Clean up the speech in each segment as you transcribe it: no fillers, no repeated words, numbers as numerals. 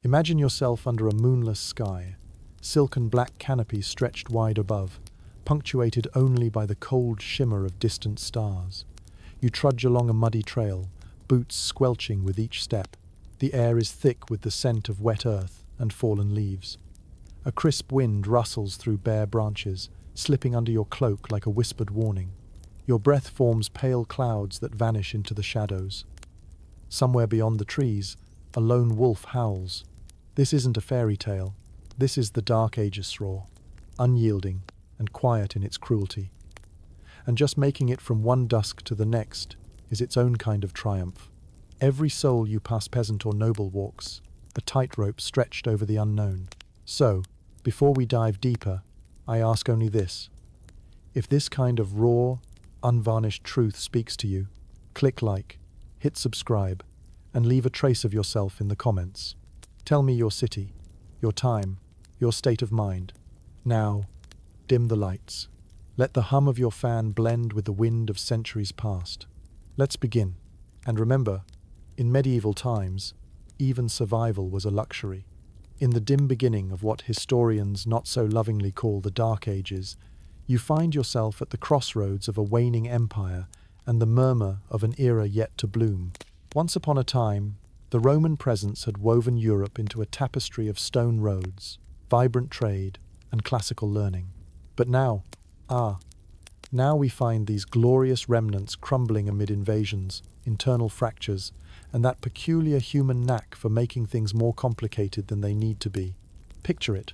Imagine yourself under a moonless sky, silken black canopy stretched wide above, punctuated only by the cold shimmer of distant stars. You trudge along a muddy trail, boots squelching with each step. The air is thick with the scent of wet earth and fallen leaves. A crisp wind rustles through bare branches, slipping under your cloak like a whispered warning. Your breath forms pale clouds that vanish into the shadows. Somewhere beyond the trees, a lone wolf howls. This isn't a fairy tale. This is the Dark Ages roar, unyielding and quiet in its cruelty. And just making it from one dusk to the next is its own kind of triumph. Every soul you pass, peasant or noble, walks a tightrope stretched over the unknown. So, before we dive deeper, I ask only this. If this kind of raw, unvarnished truth speaks to you, click like, hit subscribe, and leave a trace of yourself in the comments. Tell me your city, your time, your state of mind. Now, dim the lights. Let the hum of your fan blend with the wind of centuries past. Let's begin. And remember, in medieval times, even survival was a luxury. In the dim beginning of what historians not so lovingly call the Dark Ages, you find yourself at the crossroads of a waning empire and the murmur of an era yet to bloom. Once upon a time, the Roman presence had woven Europe into a tapestry of stone roads, vibrant trade, and classical learning. But now we find these glorious remnants crumbling amid invasions, internal fractures, and that peculiar human knack for making things more complicated than they need to be. Picture it.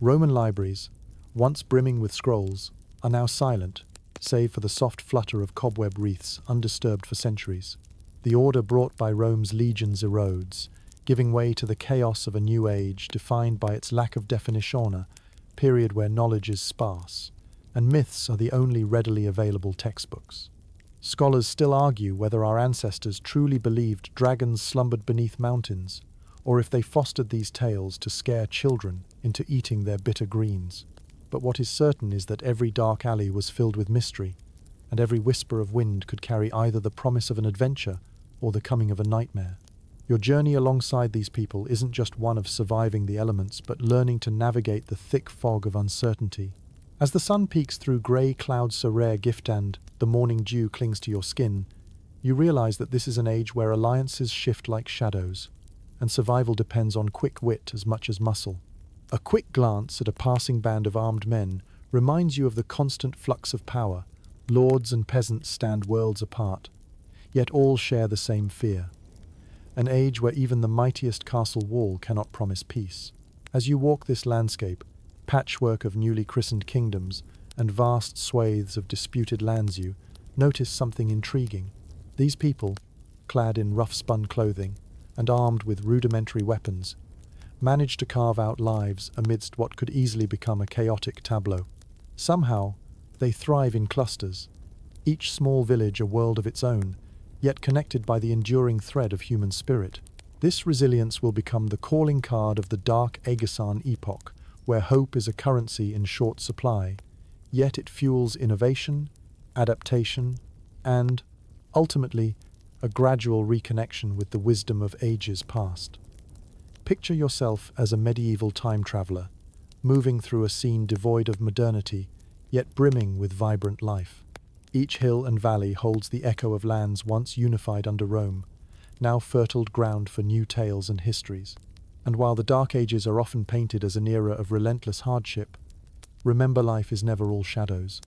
Roman libraries, once brimming with scrolls, are now silent, save for the soft flutter of cobweb wreaths undisturbed for centuries. The order brought by Rome's legions erodes, giving way to the chaos of a new age defined by its lack of definition, a period where knowledge is sparse, and myths are the only readily available textbooks. Scholars still argue whether our ancestors truly believed dragons slumbered beneath mountains, or if they fostered these tales to scare children into eating their bitter greens. But what is certain is that every dark alley was filled with mystery, and every whisper of wind could carry either the promise of an adventure or the coming of a nightmare. Your journey alongside these people isn't just one of surviving the elements, but learning to navigate the thick fog of uncertainty. As the sun peeks through grey clouds so rare gift and the morning dew clings to your skin, you realize that this is an age where alliances shift like shadows, and survival depends on quick wit as much as muscle. A quick glance at a passing band of armed men reminds you of the constant flux of power. Lords and peasants stand worlds apart, yet all share the same fear. An age where even the mightiest castle wall cannot promise peace. As you walk this landscape, patchwork of newly christened kingdoms and vast swathes of disputed lands, you notice something intriguing. These people, clad in rough-spun clothing and armed with rudimentary weapons, manage to carve out lives amidst what could easily become a chaotic tableau. Somehow, they thrive in clusters, each small village a world of its own, yet connected by the enduring thread of human spirit. This resilience will become the calling card of the Dark Ages epoch, where hope is a currency in short supply, yet it fuels innovation, adaptation, and, ultimately, a gradual reconnection with the wisdom of ages past. Picture yourself as a medieval time traveler, moving through a scene devoid of modernity, yet brimming with vibrant life. Each hill and valley holds the echo of lands once unified under Rome, now fertile ground for new tales and histories. And while the Dark Ages are often painted as an era of relentless hardship, remember life is never all shadows.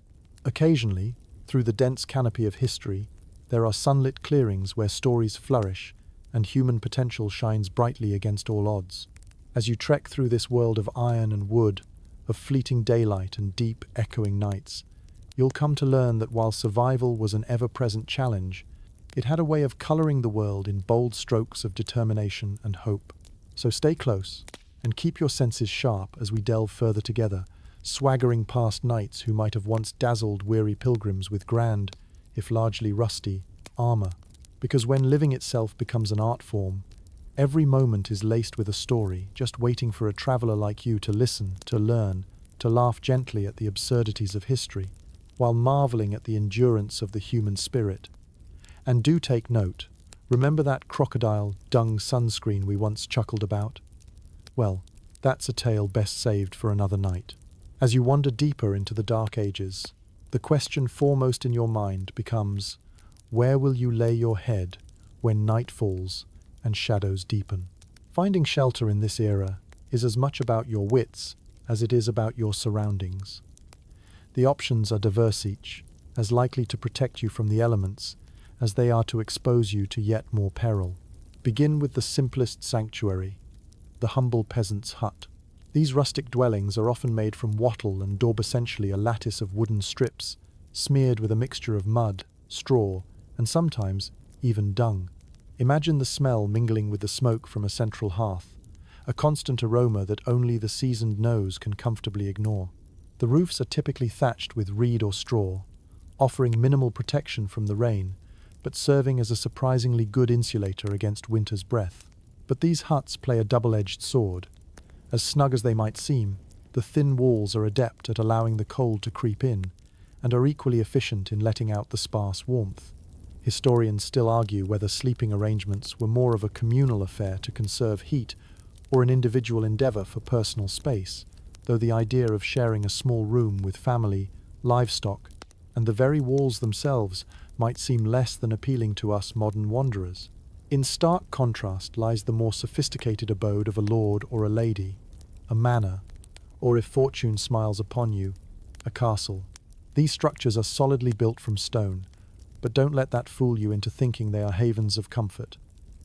Occasionally, through the dense canopy of history, there are sunlit clearings where stories flourish and human potential shines brightly against all odds. As you trek through this world of iron and wood, of fleeting daylight and deep, echoing nights, you'll come to learn that while survival was an ever-present challenge, it had a way of coloring the world in bold strokes of determination and hope. So stay close and keep your senses sharp as we delve further together, swaggering past knights who might have once dazzled weary pilgrims with grand, if largely rusty, armor. Because when living itself becomes an art form, every moment is laced with a story, just waiting for a traveler like you to listen, to learn, to laugh gently at the absurdities of history, while marveling at the endurance of the human spirit. And do take note, remember that crocodile dung sunscreen we once chuckled about? Well, that's a tale best saved for another night. As you wander deeper into the Dark Ages, the question foremost in your mind becomes, where will you lay your head when night falls and shadows deepen? Finding shelter in this era is as much about your wits as it is about your surroundings. The options are diverse each, as likely to protect you from the elements as they are to expose you to yet more peril. Begin with the simplest sanctuary, the humble peasant's hut. These rustic dwellings are often made from wattle and daub essentially a lattice of wooden strips, smeared with a mixture of mud, straw, and sometimes even dung. Imagine the smell mingling with the smoke from a central hearth, a constant aroma that only the seasoned nose can comfortably ignore. The roofs are typically thatched with reed or straw, offering minimal protection from the rain, but serving as a surprisingly good insulator against winter's breath. But these huts play a double-edged sword. As snug as they might seem, the thin walls are adept at allowing the cold to creep in, and are equally efficient in letting out the sparse warmth. Historians still argue whether sleeping arrangements were more of a communal affair to conserve heat or an individual endeavor for personal space, though the idea of sharing a small room with family, livestock, and the very walls themselves might seem less than appealing to us modern wanderers. In stark contrast lies the more sophisticated abode of a lord or a lady, a manor, or if fortune smiles upon you, a castle. These structures are solidly built from stone, but don't let that fool you into thinking they are havens of comfort.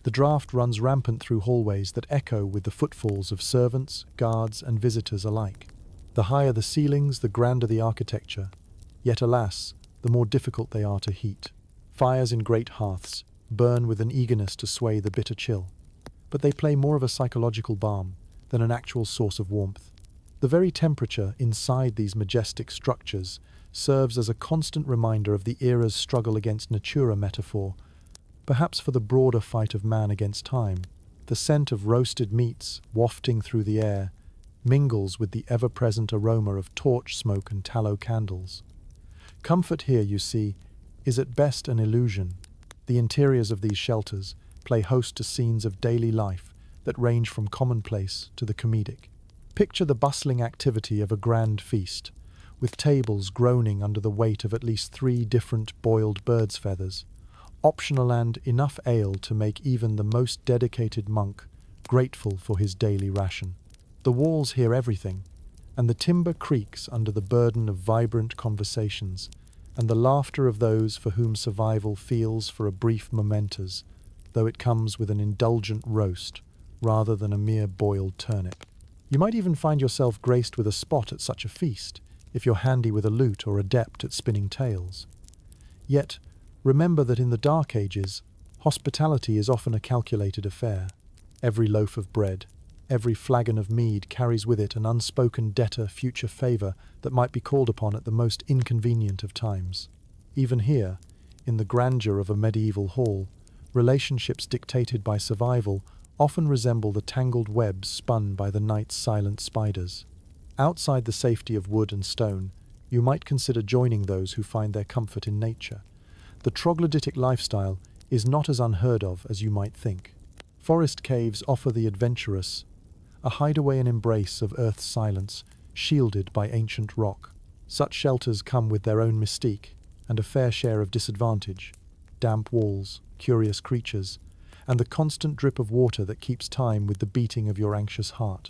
The draught runs rampant through hallways that echo with the footfalls of servants, guards, and visitors alike. The higher the ceilings, the grander the architecture, yet alas, the more difficult they are to heat. Fires in great hearths burn with an eagerness to sway the bitter chill, but they play more of a psychological balm than an actual source of warmth. The very temperature inside these majestic structures serves as a constant reminder of the era's struggle against natura metaphor, perhaps for the broader fight of man against time. The scent of roasted meats wafting through the air mingles with the ever-present aroma of torch smoke and tallow candles. Comfort here, you see, is at best an illusion. The interiors of these shelters play host to scenes of daily life that range from commonplace to the comedic. Picture the bustling activity of a grand feast, with tables groaning under the weight of at least 3 different boiled bird's feathers, optional and enough ale to make even the most dedicated monk grateful for his daily ration. The walls hear everything, and the timber creaks under the burden of vibrant conversations and the laughter of those for whom survival feels for a brief momentous, though it comes with an indulgent roast rather than a mere boiled turnip. You might even find yourself graced with a spot at such a feast, if you're handy with a lute or adept at spinning tales. Yet, remember that in the Dark Ages, hospitality is often a calculated affair. Every loaf of bread, every flagon of mead carries with it an unspoken debtor future favour that might be called upon at the most inconvenient of times. Even here, in the grandeur of a medieval hall, relationships dictated by survival often resemble the tangled webs spun by the night's silent spiders. Outside the safety of wood and stone, you might consider joining those who find their comfort in nature. The troglodytic lifestyle is not as unheard of as you might think. Forest caves offer the adventurous a hideaway and embrace of Earth's silence, shielded by ancient rock. Such shelters come with their own mystique and a fair share of disadvantage: damp walls, curious creatures, and the constant drip of water that keeps time with the beating of your anxious heart.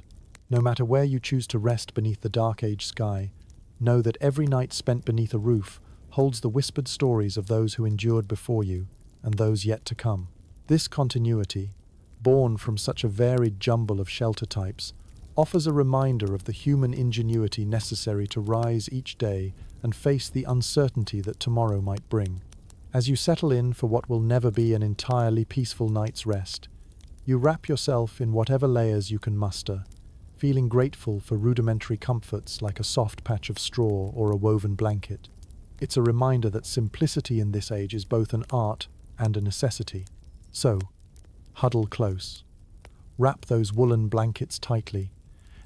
No matter where you choose to rest beneath the Dark Age sky, know that every night spent beneath a roof holds the whispered stories of those who endured before you and those yet to come. This continuity, born from such a varied jumble of shelter types, offers a reminder of the human ingenuity necessary to rise each day and face the uncertainty that tomorrow might bring. As you settle in for what will never be an entirely peaceful night's rest, you wrap yourself in whatever layers you can muster, feeling grateful for rudimentary comforts like a soft patch of straw or a woven blanket. It's a reminder that simplicity in this age is both an art and a necessity. So, huddle close, wrap those woolen blankets tightly,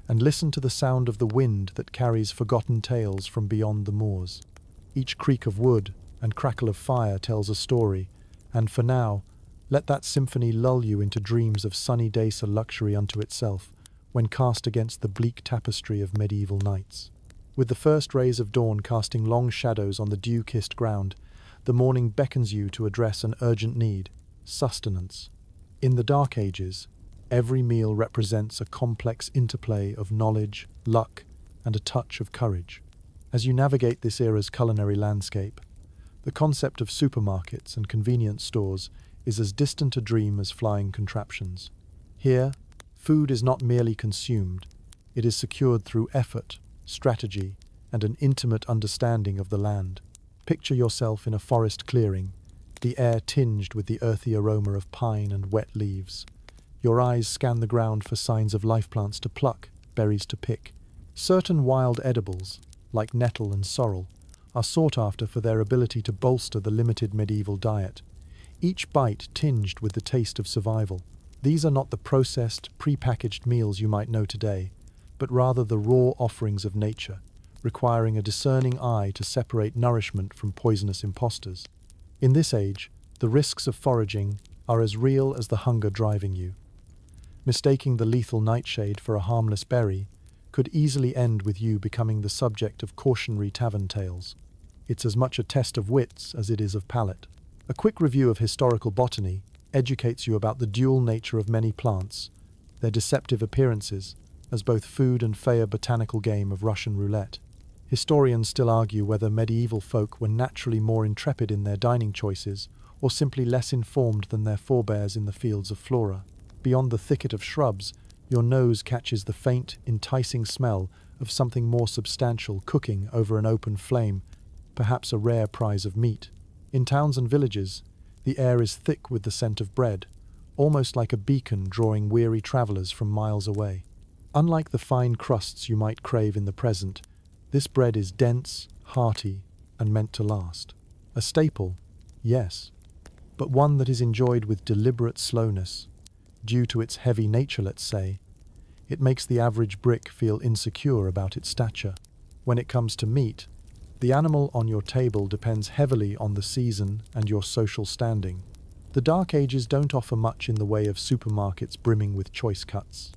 and listen to the sound of the wind that carries forgotten tales from beyond the moors. Each creak of wood and crackle of fire tells a story, and for now, let that symphony lull you into dreams of sunny Desa luxury unto itself, when cast against the bleak tapestry of medieval nights. With the first rays of dawn casting long shadows on the dew-kissed ground, the morning beckons you to address an urgent need: sustenance. In the Dark Ages, every meal represents a complex interplay of knowledge, luck, and a touch of courage. As you navigate this era's culinary landscape, the concept of supermarkets and convenience stores is as distant a dream as flying contraptions. Here, food is not merely consumed, it is secured through effort, strategy, and an intimate understanding of the land. Picture yourself in a forest clearing, the air tinged with the earthy aroma of pine and wet leaves. Your eyes scan the ground for signs of life plants to pluck, berries to pick. Certain wild edibles, like nettle and sorrel, are sought after for their ability to bolster the limited medieval diet, each bite tinged with the taste of survival. These are not the processed, pre-packaged meals you might know today, but rather the raw offerings of nature, requiring a discerning eye to separate nourishment from poisonous impostors. In this age, the risks of foraging are as real as the hunger driving you. Mistaking the lethal nightshade for a harmless berry could easily end with you becoming the subject of cautionary tavern tales. It's as much a test of wits as it is of palate. A quick review of historical botany educates you about the dual nature of many plants, their deceptive appearances, as both food and fair botanical game of Russian roulette. Historians still argue whether medieval folk were naturally more intrepid in their dining choices, or simply less informed than their forebears in the fields of flora. Beyond the thicket of shrubs, your nose catches the faint, enticing smell of something more substantial cooking over an open flame, perhaps a rare prize of meat. In towns and villages, the air is thick with the scent of bread, almost like a beacon drawing weary travelers from miles away. Unlike the fine crusts you might crave in the present, this bread is dense, hearty, and meant to last. A staple, yes, but one that is enjoyed with deliberate slowness. Due to its heavy nature, let's say, it makes the average brick feel insecure about its stature. When it comes to meat, the animal on your table depends heavily on the season and your social standing. The Dark Ages don't offer much in the way of supermarkets brimming with choice cuts.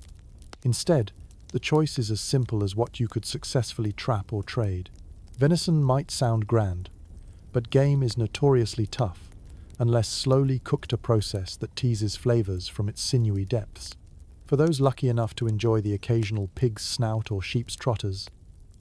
Instead, the choice is as simple as what you could successfully trap or trade. Venison might sound grand, but game is notoriously tough, unless slowly cooked a process that teases flavors from its sinewy depths. For those lucky enough to enjoy the occasional pig's snout or sheep's trotters,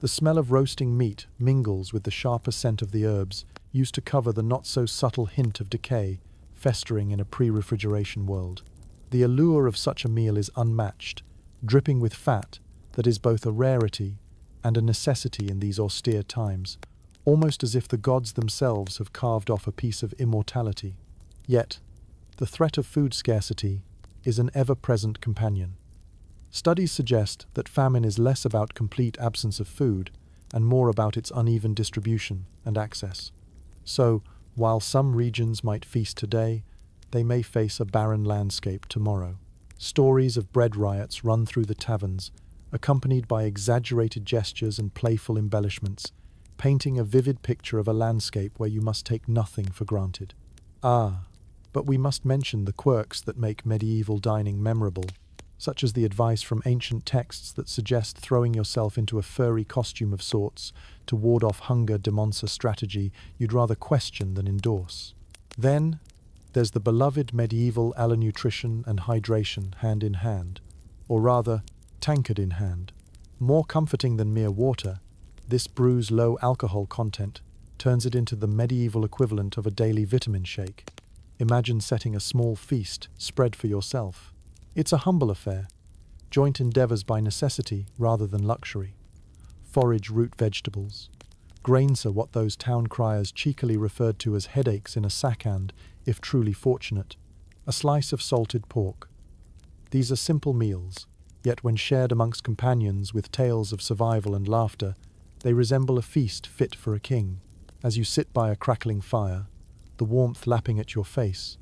the smell of roasting meat mingles with the sharper scent of the herbs used to cover the not-so-subtle hint of decay festering in a pre-refrigeration world. The allure of such a meal is unmatched, dripping with fat that is both a rarity and a necessity in these austere times, almost as if the gods themselves have carved off a piece of immortality. Yet, the threat of food scarcity is an ever-present companion. Studies suggest that famine is less about complete absence of food and more about its uneven distribution and access. So, while some regions might feast today, they may face a barren landscape tomorrow. Stories of bread riots run through the taverns, accompanied by exaggerated gestures and playful embellishments, painting a vivid picture of a landscape where you must take nothing for granted. But we must mention the quirks that make medieval dining memorable, such as the advice from ancient texts that suggest throwing yourself into a furry costume of sorts to ward off hunger demon's a strategy you'd rather question than endorse. Then, there's the beloved medieval nutrition and hydration hand in hand, or rather, tankard in hand. More comforting than mere water, this brew's low alcohol content turns it into the medieval equivalent of a daily vitamin shake. Imagine setting a small feast spread for yourself. It's a humble affair, joint endeavors by necessity rather than luxury. Forage root vegetables. Grains are what those town criers cheekily referred to as headaches in a sackhand, if truly fortunate. A slice of salted pork. These are simple meals, yet when shared amongst companions with tales of survival and laughter, they resemble a feast fit for a king. As you sit by a crackling fire, the warmth lapping at your face,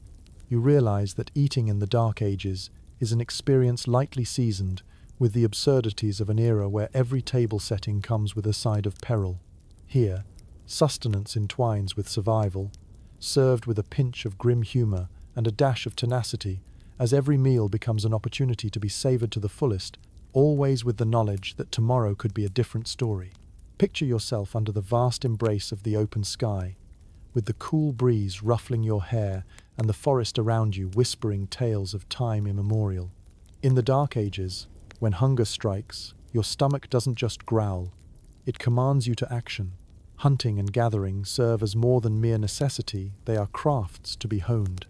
you realize that eating in the Dark Ages is an experience lightly seasoned with the absurdities of an era where every table setting comes with a side of peril. Here, sustenance entwines with survival, served with a pinch of grim humor and a dash of tenacity, as every meal becomes an opportunity to be savored to the fullest, always with the knowledge that tomorrow could be a different story. Picture yourself under the vast embrace of the open sky, with the cool breeze ruffling your hair and the forest around you whispering tales of time immemorial. In the Dark Ages, when hunger strikes, your stomach doesn't just growl, it commands you to action. Hunting and gathering serve as more than mere necessity, they are crafts to be honed.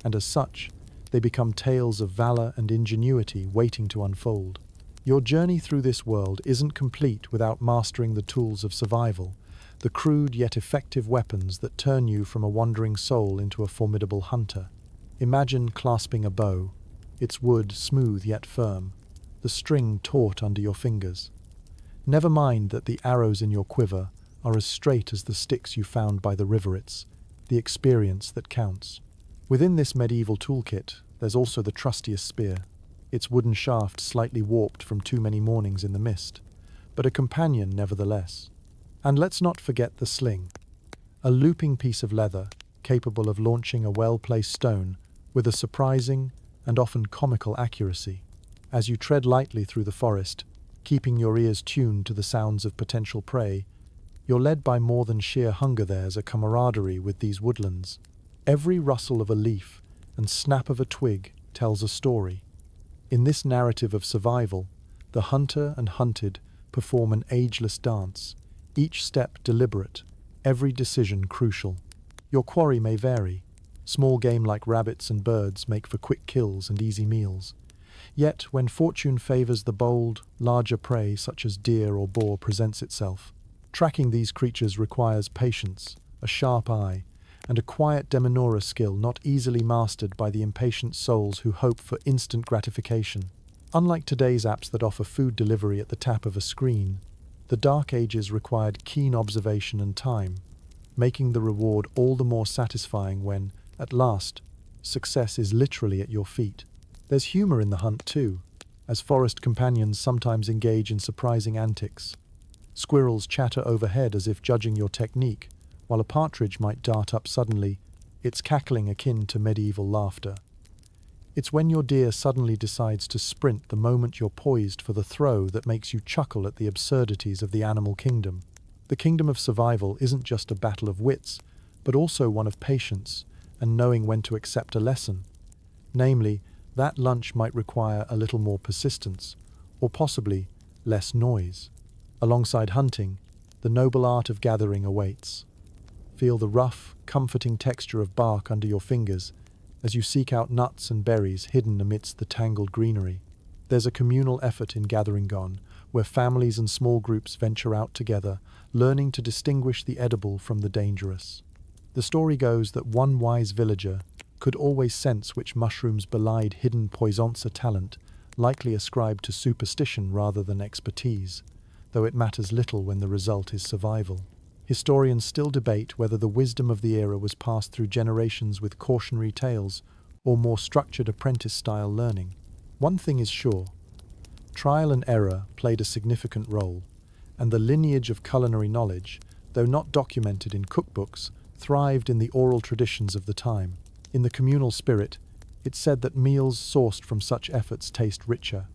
And as such, they become tales of valor and ingenuity waiting to unfold. Your journey through this world isn't complete without mastering the tools of survival, the crude yet effective weapons that turn you from a wandering soul into a formidable hunter. Imagine clasping a bow, its wood smooth yet firm, the string taut under your fingers. Never mind that the arrows in your quiver are as straight as the sticks you found by the river. It's the experience that counts. Within this medieval toolkit, there's also the trustiest spear, its wooden shaft slightly warped from too many mornings in the mist, but a companion nevertheless. And let's not forget the sling, a looping piece of leather capable of launching a well-placed stone with a surprising and often comical accuracy. As you tread lightly through the forest, keeping your ears tuned to the sounds of potential prey, you're led by more than sheer hunger. There's a camaraderie with these woodlands. Every rustle of a leaf and snap of a twig tells a story. In this narrative of survival, the hunter and hunted perform an ageless dance, each step deliberate, every decision crucial. Your quarry may vary. Small game like rabbits and birds make for quick kills and easy meals. Yet, when fortune favors the bold, larger prey such as deer or boar presents itself, tracking these creatures requires patience, a sharp eye, and a quiet demonora skill not easily mastered by the impatient souls who hope for instant gratification. Unlike today's apps that offer food delivery at the tap of a screen, the Dark Ages required keen observation and time, making the reward all the more satisfying when, at last, success is literally at your feet. There's humor in the hunt too, as forest companions sometimes engage in surprising antics. Squirrels chatter overhead as if judging your technique, while a partridge might dart up suddenly, its cackling akin to medieval laughter. It's when your deer suddenly decides to sprint the moment you're poised for the throw that makes you chuckle at the absurdities of the animal kingdom. The kingdom of survival isn't just a battle of wits, but also one of patience and knowing when to accept a lesson. Namely, that lunch might require a little more persistence, or possibly less noise. Alongside hunting, the noble art of gathering awaits. Feel the rough, comforting texture of bark under your fingers as you seek out nuts and berries hidden amidst the tangled greenery. There's a communal effort in gathering gone, where families and small groups venture out together, learning to distinguish the edible from the dangerous. The story goes that one wise villager could always sense which mushrooms belied hidden poisons, a talent likely ascribed to superstition rather than expertise, though it matters little when the result is survival. Historians still debate whether the wisdom of the era was passed through generations with cautionary tales or more structured apprentice-style learning. One thing is sure, trial and error played a significant role, and the lineage of culinary knowledge, though not documented in cookbooks, thrived in the oral traditions of the time. In the communal spirit, it's said that meals sourced from such efforts taste richer,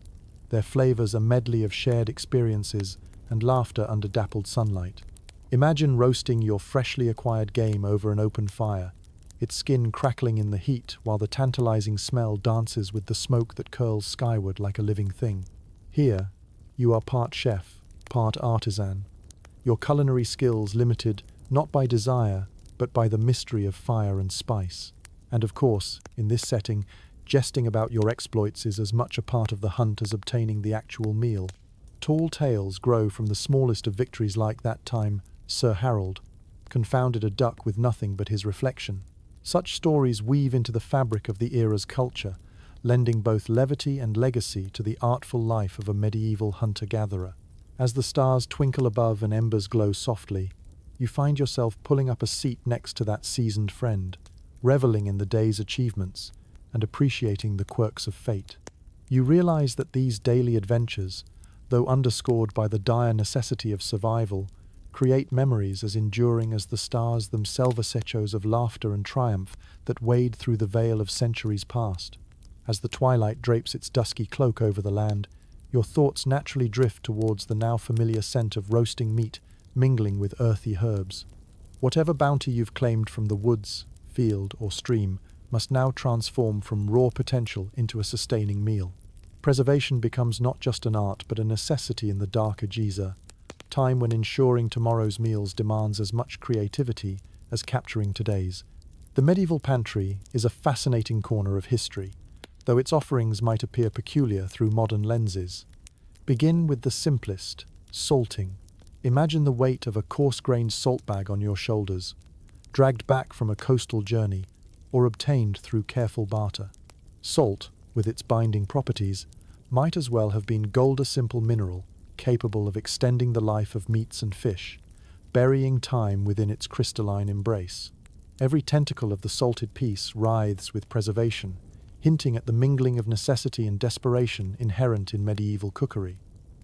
their flavors a medley of shared experiences and laughter under dappled sunlight. Imagine roasting your freshly acquired game over an open fire, its skin crackling in the heat while the tantalizing smell dances with the smoke that curls skyward like a living thing. Here, you are part chef, part artisan, your culinary skills limited not by desire, but by the mystery of fire and spice. And of course, in this setting, jesting about your exploits is as much a part of the hunt as obtaining the actual meal. Tall tales grow from the smallest of victories, like that time Sir Harold confounded a duck with nothing but his reflection. Such stories weave into the fabric of the era's culture, lending both levity and legacy to the artful life of a medieval hunter-gatherer. As the stars twinkle above and embers glow softly, you find yourself pulling up a seat next to that seasoned friend, reveling in the day's achievements and appreciating the quirks of fate. You realize that these daily adventures, though underscored by the dire necessity of survival, create memories as enduring as the stars themselves, echoes of laughter and triumph that wade through the veil of centuries past. As the twilight drapes its dusky cloak over the land, your thoughts naturally drift towards the now familiar scent of roasting meat mingling with earthy herbs. Whatever bounty you've claimed from the woods, field, or stream must now transform from raw potential into a sustaining meal. Preservation becomes not just an art but a necessity in the dark ages, time when ensuring tomorrow's meals demands as much creativity as capturing today's. The medieval pantry is a fascinating corner of history, though its offerings might appear peculiar through modern lenses. Begin with the simplest, salting. Imagine the weight of a coarse-grained salt bag on your shoulders, dragged back from a coastal journey, or obtained through careful barter. Salt, with its binding properties, might as well have been gold, a simple mineral, capable of extending the life of meats and fish, burying time within its crystalline embrace. Every tentacle of the salted piece writhes with preservation, hinting at the mingling of necessity and desperation inherent in medieval cookery.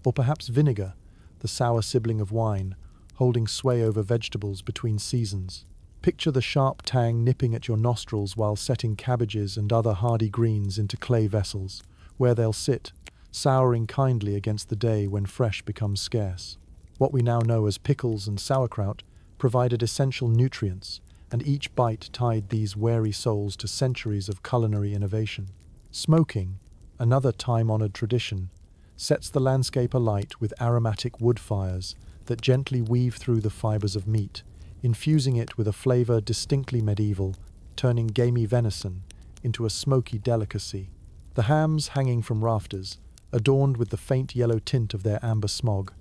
Or perhaps vinegar, the sour sibling of wine, holding sway over vegetables between seasons. Picture the sharp tang nipping at your nostrils while setting cabbages and other hardy greens into clay vessels, where they'll sit, souring kindly against the day when fresh becomes scarce. What we now know as pickles and sauerkraut provided essential nutrients, and each bite tied these wary souls to centuries of culinary innovation. Smoking, another time-honored tradition, sets the landscape alight with aromatic wood fires that gently weave through the fibers of meat, infusing it with a flavor distinctly medieval, turning gamey venison into a smoky delicacy. The hams hanging from rafters, adorned with the faint yellow tint of their amber smog,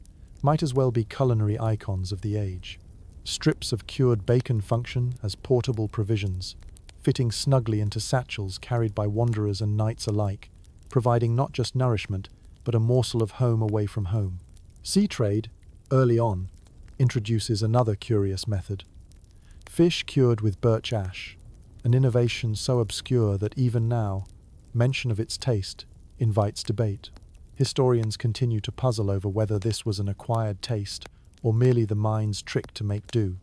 might as well be culinary icons of the age. Strips of cured bacon function as portable provisions, fitting snugly into satchels carried by wanderers and knights alike, providing not just nourishment, but a morsel of home away from home. Sea trade, early on, introduces another curious method. Fish cured with birch ash, an innovation so obscure that even now, mention of its taste invites debate. Historians continue to puzzle over whether this was an acquired taste or merely the mind's trick to make do.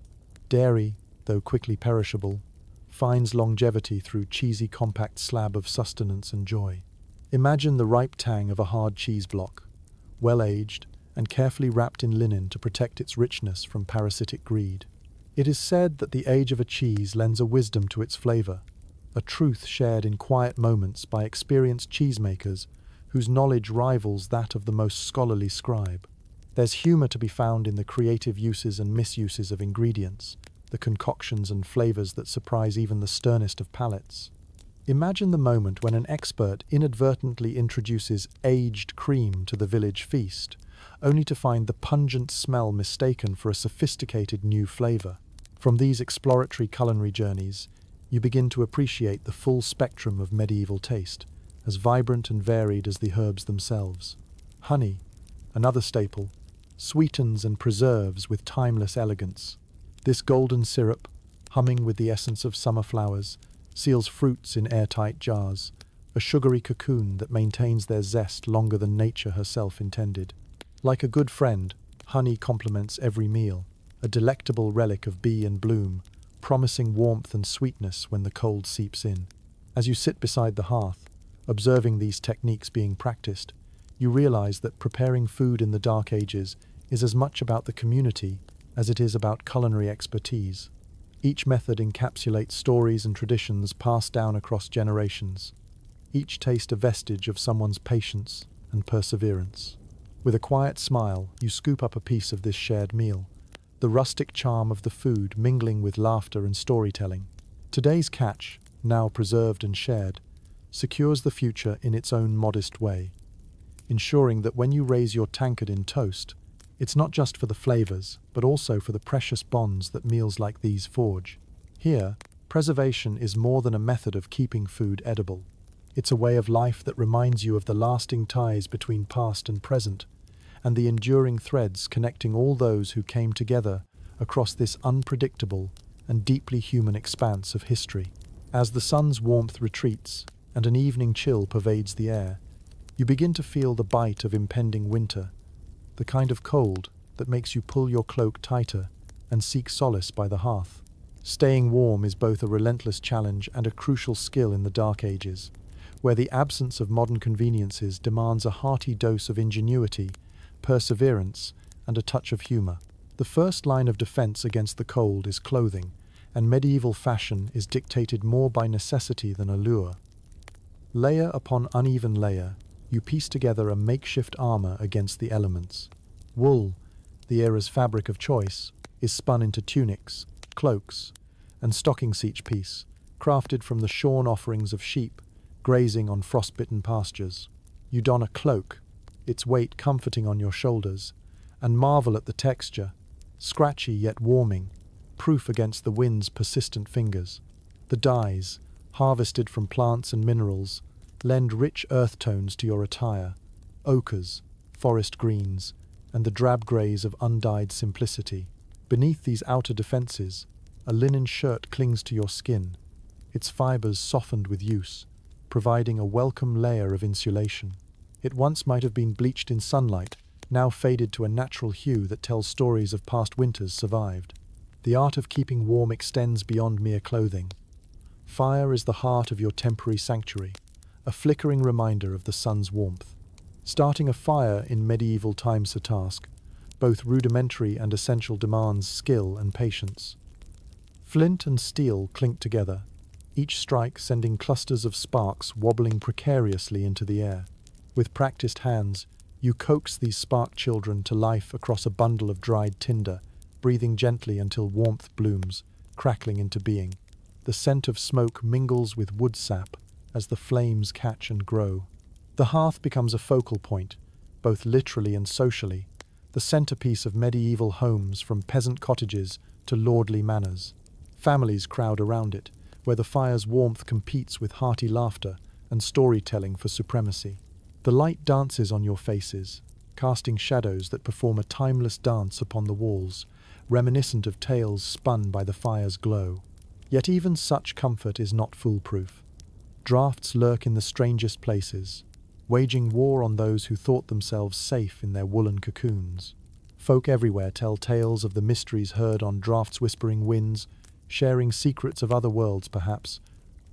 Dairy, though quickly perishable, finds longevity through cheesy compact slab of sustenance and joy. Imagine the ripe tang of a hard cheese block, well-aged and carefully wrapped in linen to protect its richness from parasitic greed. It is said that the age of a cheese lends a wisdom to its flavor, a truth shared in quiet moments by experienced cheesemakers whose knowledge rivals that of the most scholarly scribe. There's humor to be found in the creative uses and misuses of ingredients, the concoctions and flavors that surprise even the sternest of palates. Imagine the moment when an expert inadvertently introduces aged cream to the village feast, only to find the pungent smell mistaken for a sophisticated new flavor. From these exploratory culinary journeys, you begin to appreciate the full spectrum of medieval taste, as vibrant and varied as the herbs themselves. Honey, another staple, sweetens and preserves with timeless elegance. This golden syrup, humming with the essence of summer flowers, seals fruits in airtight jars, a sugary cocoon that maintains their zest longer than nature herself intended. Like a good friend, honey complements every meal, a delectable relic of bee and bloom, promising warmth and sweetness when the cold seeps in. As you sit beside the hearth, observing these techniques being practiced, you realize that preparing food in the Dark Ages is as much about the community as it is about culinary expertise. Each method encapsulates stories and traditions passed down across generations, each taste a vestige of someone's patience and perseverance. With a quiet smile, you scoop up a piece of this shared meal, the rustic charm of the food mingling with laughter and storytelling. Today's catch, now preserved and shared, secures the future in its own modest way, ensuring that when you raise your tankard in toast, it's not just for the flavors, but also for the precious bonds that meals like these forge. Here, preservation is more than a method of keeping food edible. It's a way of life that reminds you of the lasting ties between past and present, and the enduring threads connecting all those who came together across this unpredictable and deeply human expanse of history. As the sun's warmth retreats and an evening chill pervades the air, you begin to feel the bite of impending winter, the kind of cold that makes you pull your cloak tighter and seek solace by the hearth. Staying warm is both a relentless challenge and a crucial skill in the Dark Ages, where the absence of modern conveniences demands a hearty dose of ingenuity, perseverance, and a touch of humor. The first line of defense against the cold is clothing, and medieval fashion is dictated more by necessity than allure. Layer upon uneven layer, you piece together a makeshift armor against the elements. Wool, the era's fabric of choice, is spun into tunics, cloaks, and stockings, each piece crafted from the shorn offerings of sheep grazing on frostbitten pastures. You don a cloak, its weight comforting on your shoulders, and marvel at the texture, scratchy yet warming, proof against the wind's persistent fingers. The dyes, harvested from plants and minerals, lend rich earth tones to your attire, ochres, forest greens, and the drab greys of undyed simplicity. Beneath these outer defenses, a linen shirt clings to your skin, its fibers softened with use, providing a welcome layer of insulation. It once might have been bleached in sunlight, now faded to a natural hue that tells stories of past winters survived. The art of keeping warm extends beyond mere clothing. Fire is the heart of your temporary sanctuary, a flickering reminder of the sun's warmth. Starting a fire in medieval times a task, both rudimentary and essential, demands skill and patience. Flint and steel clink together, each strike sending clusters of sparks wobbling precariously into the air. With practiced hands, you coax these spark children to life across a bundle of dried tinder, breathing gently until warmth blooms, crackling into being. The scent of smoke mingles with wood sap as the flames catch and grow. The hearth becomes a focal point, both literally and socially, the centerpiece of medieval homes from peasant cottages to lordly manors. Families crowd around it, where the fire's warmth competes with hearty laughter and storytelling for supremacy. The light dances on your faces, casting shadows that perform a timeless dance upon the walls, reminiscent of tales spun by the fire's glow. Yet even such comfort is not foolproof. Drafts lurk in the strangest places, waging war on those who thought themselves safe in their woolen cocoons. Folk everywhere tell tales of the mysteries heard on drafts' whispering winds, sharing secrets of other worlds perhaps,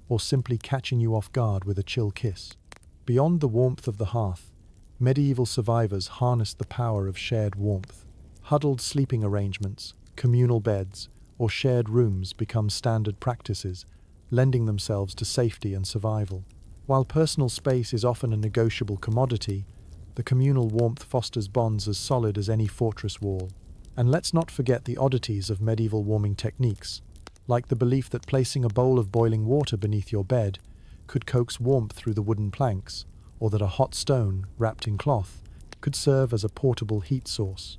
or simply catching you off guard with a chill kiss. Beyond the warmth of the hearth, medieval survivors harnessed the power of shared warmth. Huddled sleeping arrangements, communal beds, or shared rooms become standard practices, lending themselves to safety and survival. While personal space is often a negotiable commodity, the communal warmth fosters bonds as solid as any fortress wall. And let's not forget the oddities of medieval warming techniques, like the belief that placing a bowl of boiling water beneath your bed could coax warmth through the wooden planks, or that a hot stone, wrapped in cloth, could serve as a portable heat source.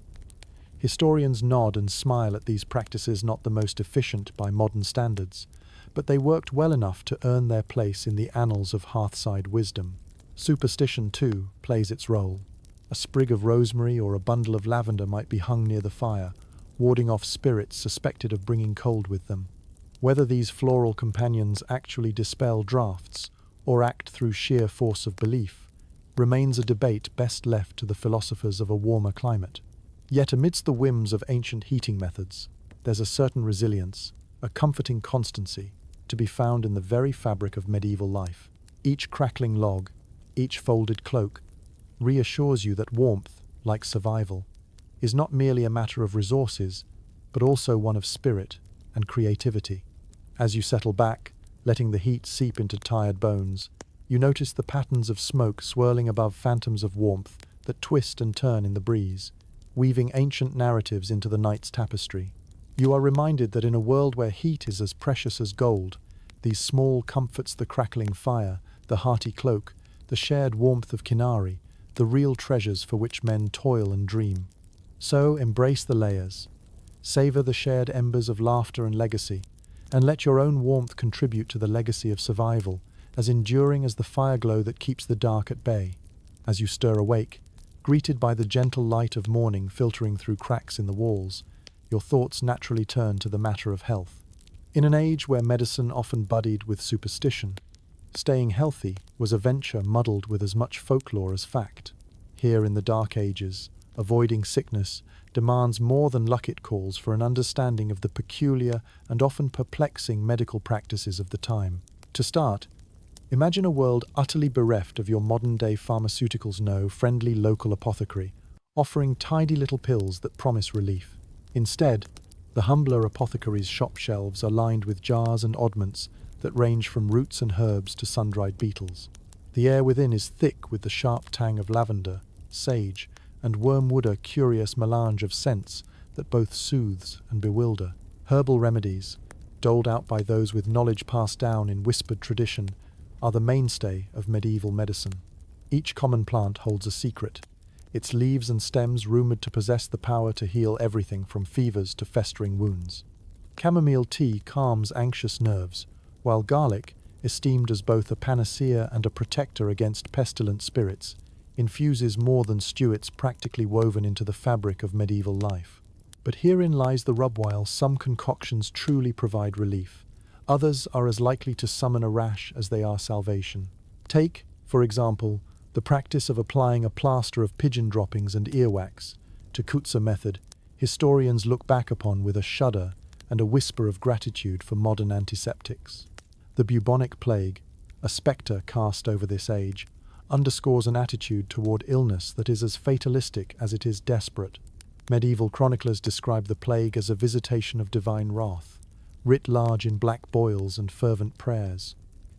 Historians nod and smile at these practices, not the most efficient by modern standards, but they worked well enough to earn their place in the annals of hearthside wisdom. Superstition, too, plays its role. A sprig of rosemary or a bundle of lavender might be hung near the fire, warding off spirits suspected of bringing cold with them. Whether these floral companions actually dispel drafts or act through sheer force of belief remains a debate best left to the philosophers of a warmer climate. Yet amidst the whims of ancient heating methods, there's a certain resilience, a comforting constancy, to be found in the very fabric of medieval life. Each crackling log, each folded cloak, reassures you that warmth, like survival, is not merely a matter of resources, but also one of spirit and creativity. As you settle back, letting the heat seep into tired bones, you notice the patterns of smoke swirling above phantoms of warmth that twist and turn in the breeze, weaving ancient narratives into the night's tapestry. You are reminded that in a world where heat is as precious as gold, these small comforts, the crackling fire, the hearty cloak, the shared warmth of kinari, the real treasures for which men toil and dream. So embrace the layers, savor the shared embers of laughter and legacy, and let your own warmth contribute to the legacy of survival, as enduring as the fire glow that keeps the dark at bay. As you stir awake, greeted by the gentle light of morning filtering through cracks in the walls, your thoughts naturally turn to the matter of health. In an age where medicine often buddied with superstition, staying healthy was a venture muddled with as much folklore as fact. Here in the Dark Ages, avoiding sickness demands more than luck. It calls for an understanding of the peculiar and often perplexing medical practices of the time. To start, Imagine a world utterly bereft of your modern-day pharmaceuticals, no friendly local apothecary, offering tidy little pills that promise relief. Instead, the humbler apothecary's shop shelves are lined with jars and oddments that range from roots and herbs to sun-dried beetles. The air within is thick with the sharp tang of lavender, sage, and wormwood, a curious melange of scents that both soothes and bewilder. Herbal remedies, doled out by those with knowledge passed down in whispered tradition, are the mainstay of medieval medicine. Each common plant holds a secret, its leaves and stems rumored to possess the power to heal everything from fevers to festering wounds. Chamomile tea calms anxious nerves, while garlic, esteemed as both a panacea and a protector against pestilent spirits, infuses more than stew. It's practically woven into the fabric of medieval life. But herein lies the rub. While some concoctions truly provide relief, others are as likely to summon a rash as they are salvation. Take, for example, the practice of applying a plaster of pigeon droppings and earwax, Tukutsa method, historians look back upon with a shudder and a whisper of gratitude for modern antiseptics. The bubonic plague, a spectre cast over this age, underscores an attitude toward illness that is as fatalistic as it is desperate. Medieval chroniclers describe the plague as a visitation of divine wrath, writ large in black boils and fervent prayers.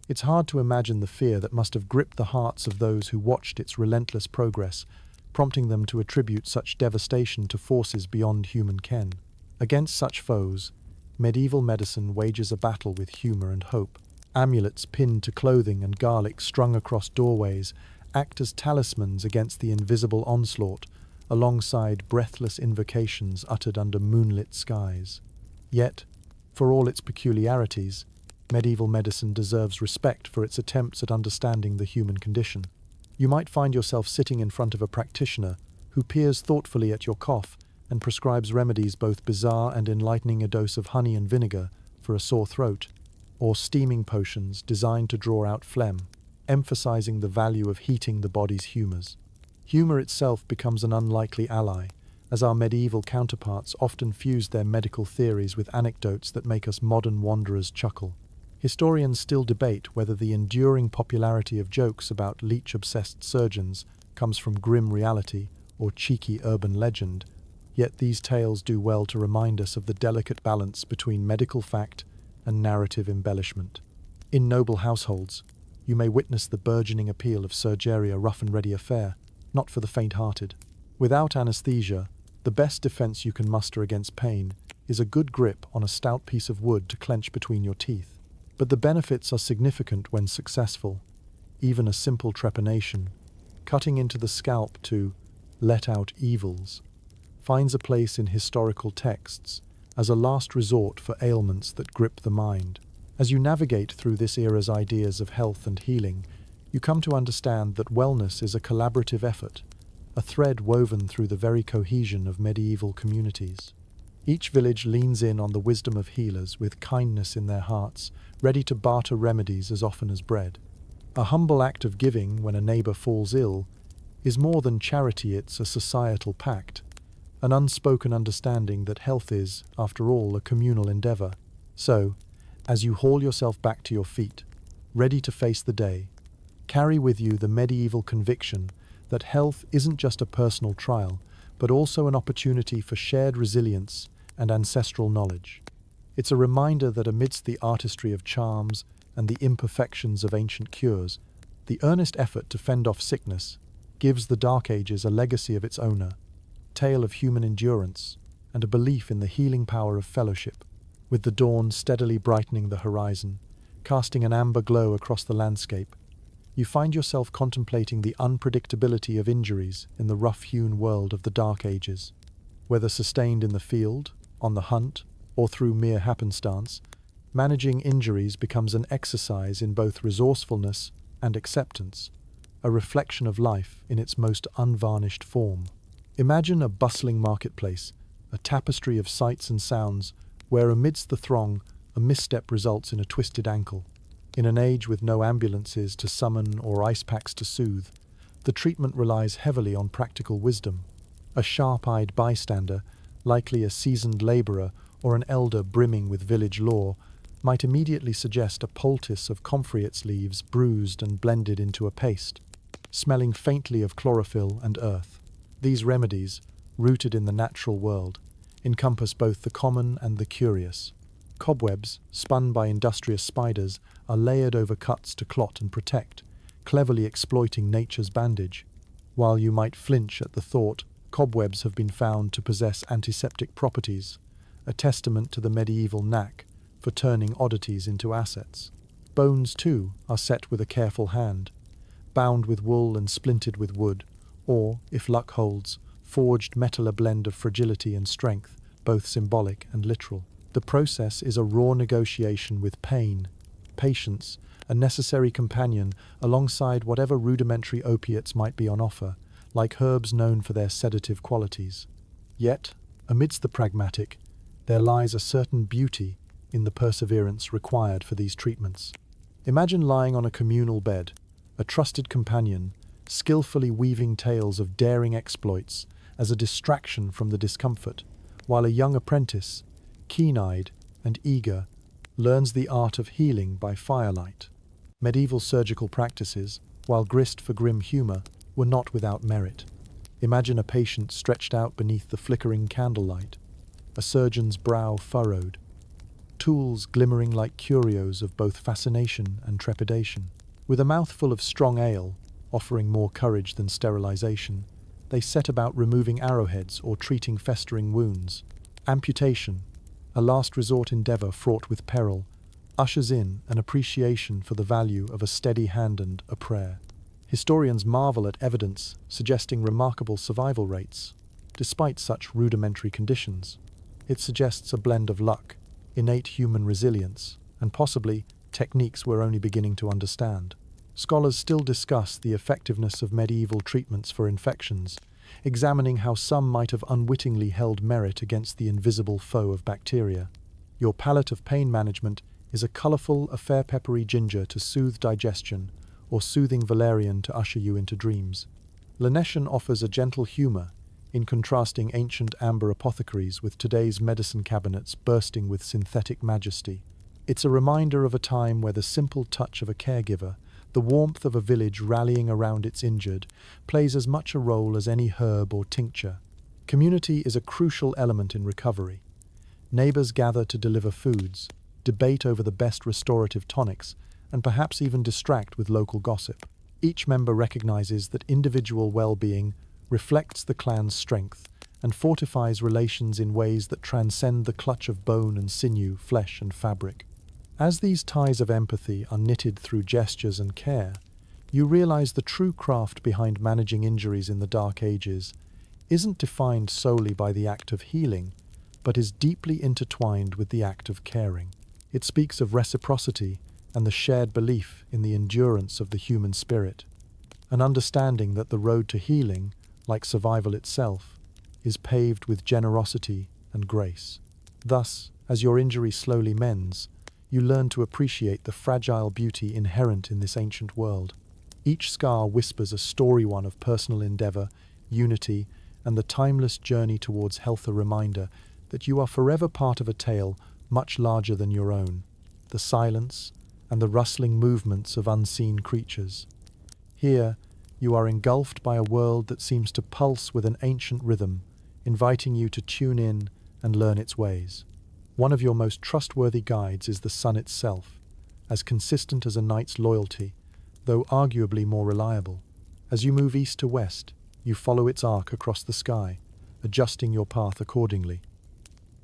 It's hard to imagine the fear that must have gripped the hearts of those who watched its relentless progress, prompting them to attribute such devastation to forces beyond human ken. Against such foes, medieval medicine wages a battle with humor and hope. Amulets pinned to clothing and garlic strung across doorways act as talismans against the invisible onslaught, alongside breathless invocations uttered under moonlit skies. Yet, for all its peculiarities, medieval medicine deserves respect for its attempts at understanding the human condition. You might find yourself sitting in front of a practitioner who peers thoughtfully at your cough and prescribes remedies both bizarre and enlightening, a dose of honey and vinegar for a sore throat, or steaming potions designed to draw out phlegm, emphasizing the value of heating the body's humors. Humor itself becomes an unlikely ally, as our medieval counterparts often fused their medical theories with anecdotes that make us modern wanderers chuckle. Historians still debate whether the enduring popularity of jokes about leech-obsessed surgeons comes from grim reality or cheeky urban legend, yet these tales do well to remind us of the delicate balance between medical fact and narrative embellishment. In noble households, you may witness the burgeoning appeal of surgery, a rough-and-ready affair, not for the faint-hearted. Without anesthesia, the best defense you can muster against pain is a good grip on a stout piece of wood to clench between your teeth. But the benefits are significant when successful. Even a simple trepanation, cutting into the scalp to let out evils, finds a place in historical texts as a last resort for ailments that grip the mind. As you navigate through this era's ideas of health and healing, you come to understand that wellness is a collaborative effort, a thread woven through the very cohesion of medieval communities. Each village leans in on the wisdom of healers with kindness in their hearts, ready to barter remedies as often as bread. A humble act of giving when a neighbor falls ill is more than charity, it's a societal pact, an unspoken understanding that health is, after all, a communal endeavor. So, as you haul yourself back to your feet, ready to face the day, carry with you the medieval conviction that health isn't just a personal trial, but also an opportunity for shared resilience and ancestral knowledge. It's a reminder that amidst the artistry of charms and the imperfections of ancient cures, the earnest effort to fend off sickness gives the Dark Ages a legacy of its own, a tale of human endurance and a belief in the healing power of fellowship. With the dawn steadily brightening the horizon, casting an amber glow across the landscape, you find yourself contemplating the unpredictability of injuries in the rough-hewn world of the Dark Ages. Whether sustained in the field, on the hunt, or through mere happenstance, managing injuries becomes an exercise in both resourcefulness and acceptance, a reflection of life in its most unvarnished form. Imagine a bustling marketplace, a tapestry of sights and sounds, where amidst the throng, a misstep results in a twisted ankle. In an age with no ambulances to summon or ice packs to soothe, the treatment relies heavily on practical wisdom. A sharp-eyed bystander, likely a seasoned laborer or an elder brimming with village lore, might immediately suggest a poultice of comfreyets leaves bruised and blended into a paste, smelling faintly of chlorophyll and earth. These remedies, rooted in the natural world, encompass both the common and the curious. Cobwebs, spun by industrious spiders, are layered over cuts to clot and protect, cleverly exploiting nature's bandage. While you might flinch at the thought, cobwebs have been found to possess antiseptic properties, a testament to the medieval knack for turning oddities into assets. Bones, too, are set with a careful hand, bound with wool and splintered with wood, or, if luck holds, forged metal, a blend of fragility and strength, both symbolic and literal. The process is a raw negotiation with pain, patience, a necessary companion alongside whatever rudimentary opiates might be on offer, like herbs known for their sedative qualities. Yet, amidst the pragmatic, there lies a certain beauty in the perseverance required for these treatments. Imagine lying on a communal bed, a trusted companion, skillfully weaving tales of daring exploits as a distraction from the discomfort, while a young apprentice, keen-eyed and eager, learns the art of healing by firelight. Medieval surgical practices, while grist for grim humor, were not without merit. Imagine a patient stretched out beneath the flickering candlelight, a surgeon's brow furrowed, tools glimmering like curios of both fascination and trepidation. With a mouthful of strong ale, offering more courage than sterilization, they set about removing arrowheads or treating festering wounds. Amputation, a last resort endeavor fraught with peril, ushers in an appreciation for the value of a steady hand and a prayer. Historians marvel at evidence suggesting remarkable survival rates, despite such rudimentary conditions. It suggests a blend of luck, innate human resilience, and possibly techniques we're only beginning to understand. Scholars still discuss the effectiveness of medieval treatments for infections, examining how some might have unwittingly held merit against the invisible foe of bacteria. Your palette of pain management is a colourful, fair peppery ginger to soothe digestion, or soothing valerian to usher you into dreams. Lanescian offers a gentle humour, in contrasting ancient amber apothecaries with today's medicine cabinets bursting with synthetic majesty. It's a reminder of a time where the simple touch of a caregiver, the warmth of a village rallying around its injured, plays as much a role as any herb or tincture. Community is a crucial element in recovery. Neighbours gather to deliver foods, debate over the best restorative tonics, and perhaps even distract with local gossip. Each member recognizes that individual well-being reflects the clan's strength and fortifies relations in ways that transcend the clutch of bone and sinew, flesh and fabric. As these ties of empathy are knitted through gestures and care, you realize the true craft behind managing injuries in the Dark Ages isn't defined solely by the act of healing, but is deeply intertwined with the act of caring. It speaks of reciprocity and the shared belief in the endurance of the human spirit, an understanding that the road to healing, like survival itself, is paved with generosity and grace. Thus, as your injury slowly mends, you learn to appreciate the fragile beauty inherent in this ancient world. Each scar whispers a story, one of personal endeavor, unity, and the timeless journey towards health, a reminder that you are forever part of a tale much larger than your own, the silence and the rustling movements of unseen creatures. Here, you are engulfed by a world that seems to pulse with an ancient rhythm, inviting you to tune in and learn its ways. One of your most trustworthy guides is the sun itself, as consistent as a knight's loyalty, though arguably more reliable. As you move east to west, you follow its arc across the sky, adjusting your path accordingly.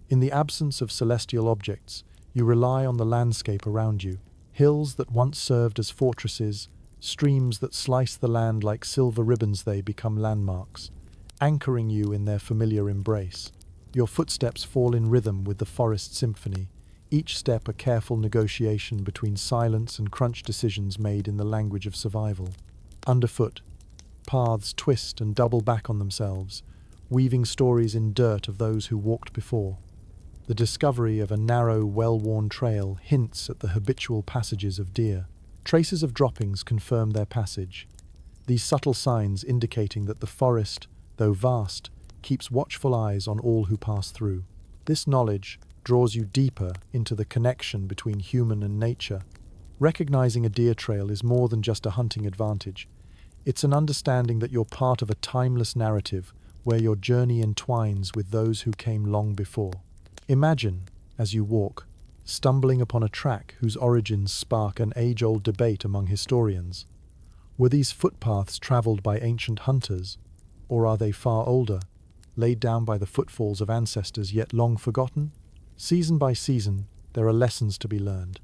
In the absence of celestial objects, you rely on the landscape around you, hills that once served as fortresses, streams that slice the land like silver ribbons. They become landmarks, anchoring you in their familiar embrace. Your footsteps fall in rhythm with the forest symphony, each step a careful negotiation between silence and crunch, decisions made in the language of survival. Underfoot, paths twist and double back on themselves, weaving stories in dirt of those who walked before. The discovery of a narrow, well-worn trail hints at the habitual passages of deer. Traces of droppings confirm their passage, these subtle signs indicating that the forest, though vast, keeps watchful eyes on all who pass through. This knowledge, draws you deeper into the connection between human and nature. Recognizing a deer trail is more than just a hunting advantage. It's an understanding that you're part of a timeless narrative where your journey entwines with those who came long before. Imagine, as you walk, stumbling upon a track whose origins spark an age-old debate among historians. Were these footpaths traveled by ancient hunters, or are they far older, laid down by the footfalls of ancestors yet long forgotten? Season by season, there are lessons to be learned.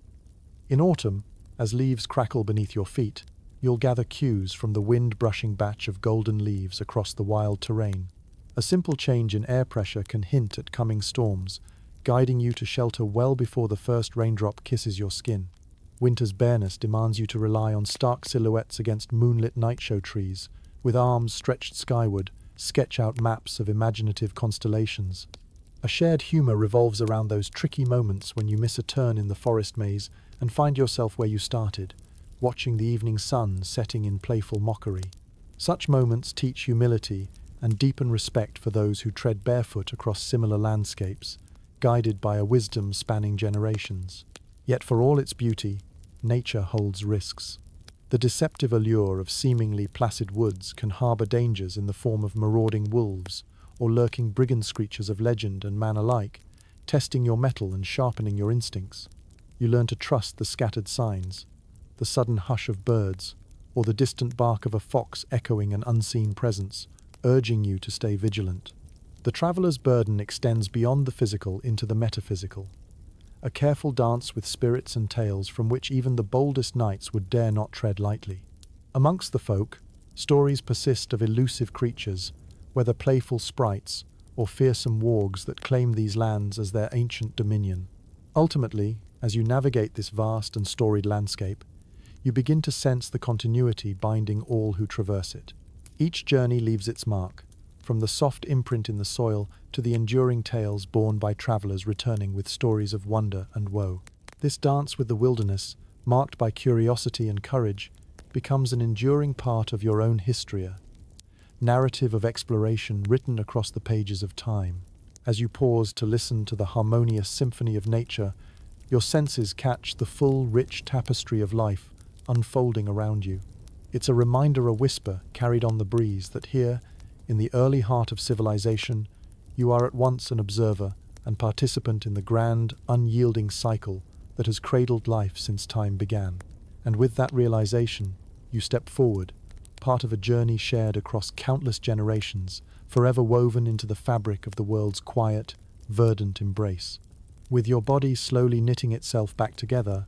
In autumn, as leaves crackle beneath your feet, you'll gather cues from the wind-brushing batch of golden leaves across the wild terrain. A simple change in air pressure can hint at coming storms, guiding you to shelter well before the first raindrop kisses your skin. Winter's bareness demands you to rely on stark silhouettes against moonlit night show trees, with arms stretched skyward, sketch out maps of imaginative constellations. A shared humor revolves around those tricky moments when you miss a turn in the forest maze and find yourself where you started, watching the evening sun setting in playful mockery. Such moments teach humility and deepen respect for those who tread barefoot across similar landscapes, guided by a wisdom spanning generations. Yet for all its beauty, nature holds risks. The deceptive allure of seemingly placid woods can harbor dangers in the form of marauding wolves or lurking brigand screechers of legend and man alike, testing your mettle and sharpening your instincts. You learn to trust the scattered signs, the sudden hush of birds, or the distant bark of a fox echoing an unseen presence, urging you to stay vigilant. The traveler's burden extends beyond the physical into the metaphysical, a careful dance with spirits and tales from which even the boldest knights would dare not tread lightly. Amongst the folk, stories persist of elusive creatures, whether playful sprites or fearsome wargs that claim these lands as their ancient dominion. Ultimately, as you navigate this vast and storied landscape, you begin to sense the continuity binding all who traverse it. Each journey leaves its mark, from the soft imprint in the soil to the enduring tales borne by travelers returning with stories of wonder and woe. This dance with the wilderness, marked by curiosity and courage, becomes an enduring part of your own history, narrative of exploration written across the pages of time. As you pause to listen to the harmonious symphony of nature, your senses catch the full, rich tapestry of life unfolding around you. It's a reminder, a whisper carried on the breeze, that here, in the early heart of civilization, you are at once an observer and participant in the grand, unyielding cycle that has cradled life since time began. And with that realization, you step forward, part of a journey shared across countless generations, forever woven into the fabric of the world's quiet, verdant embrace. With your body slowly knitting itself back together,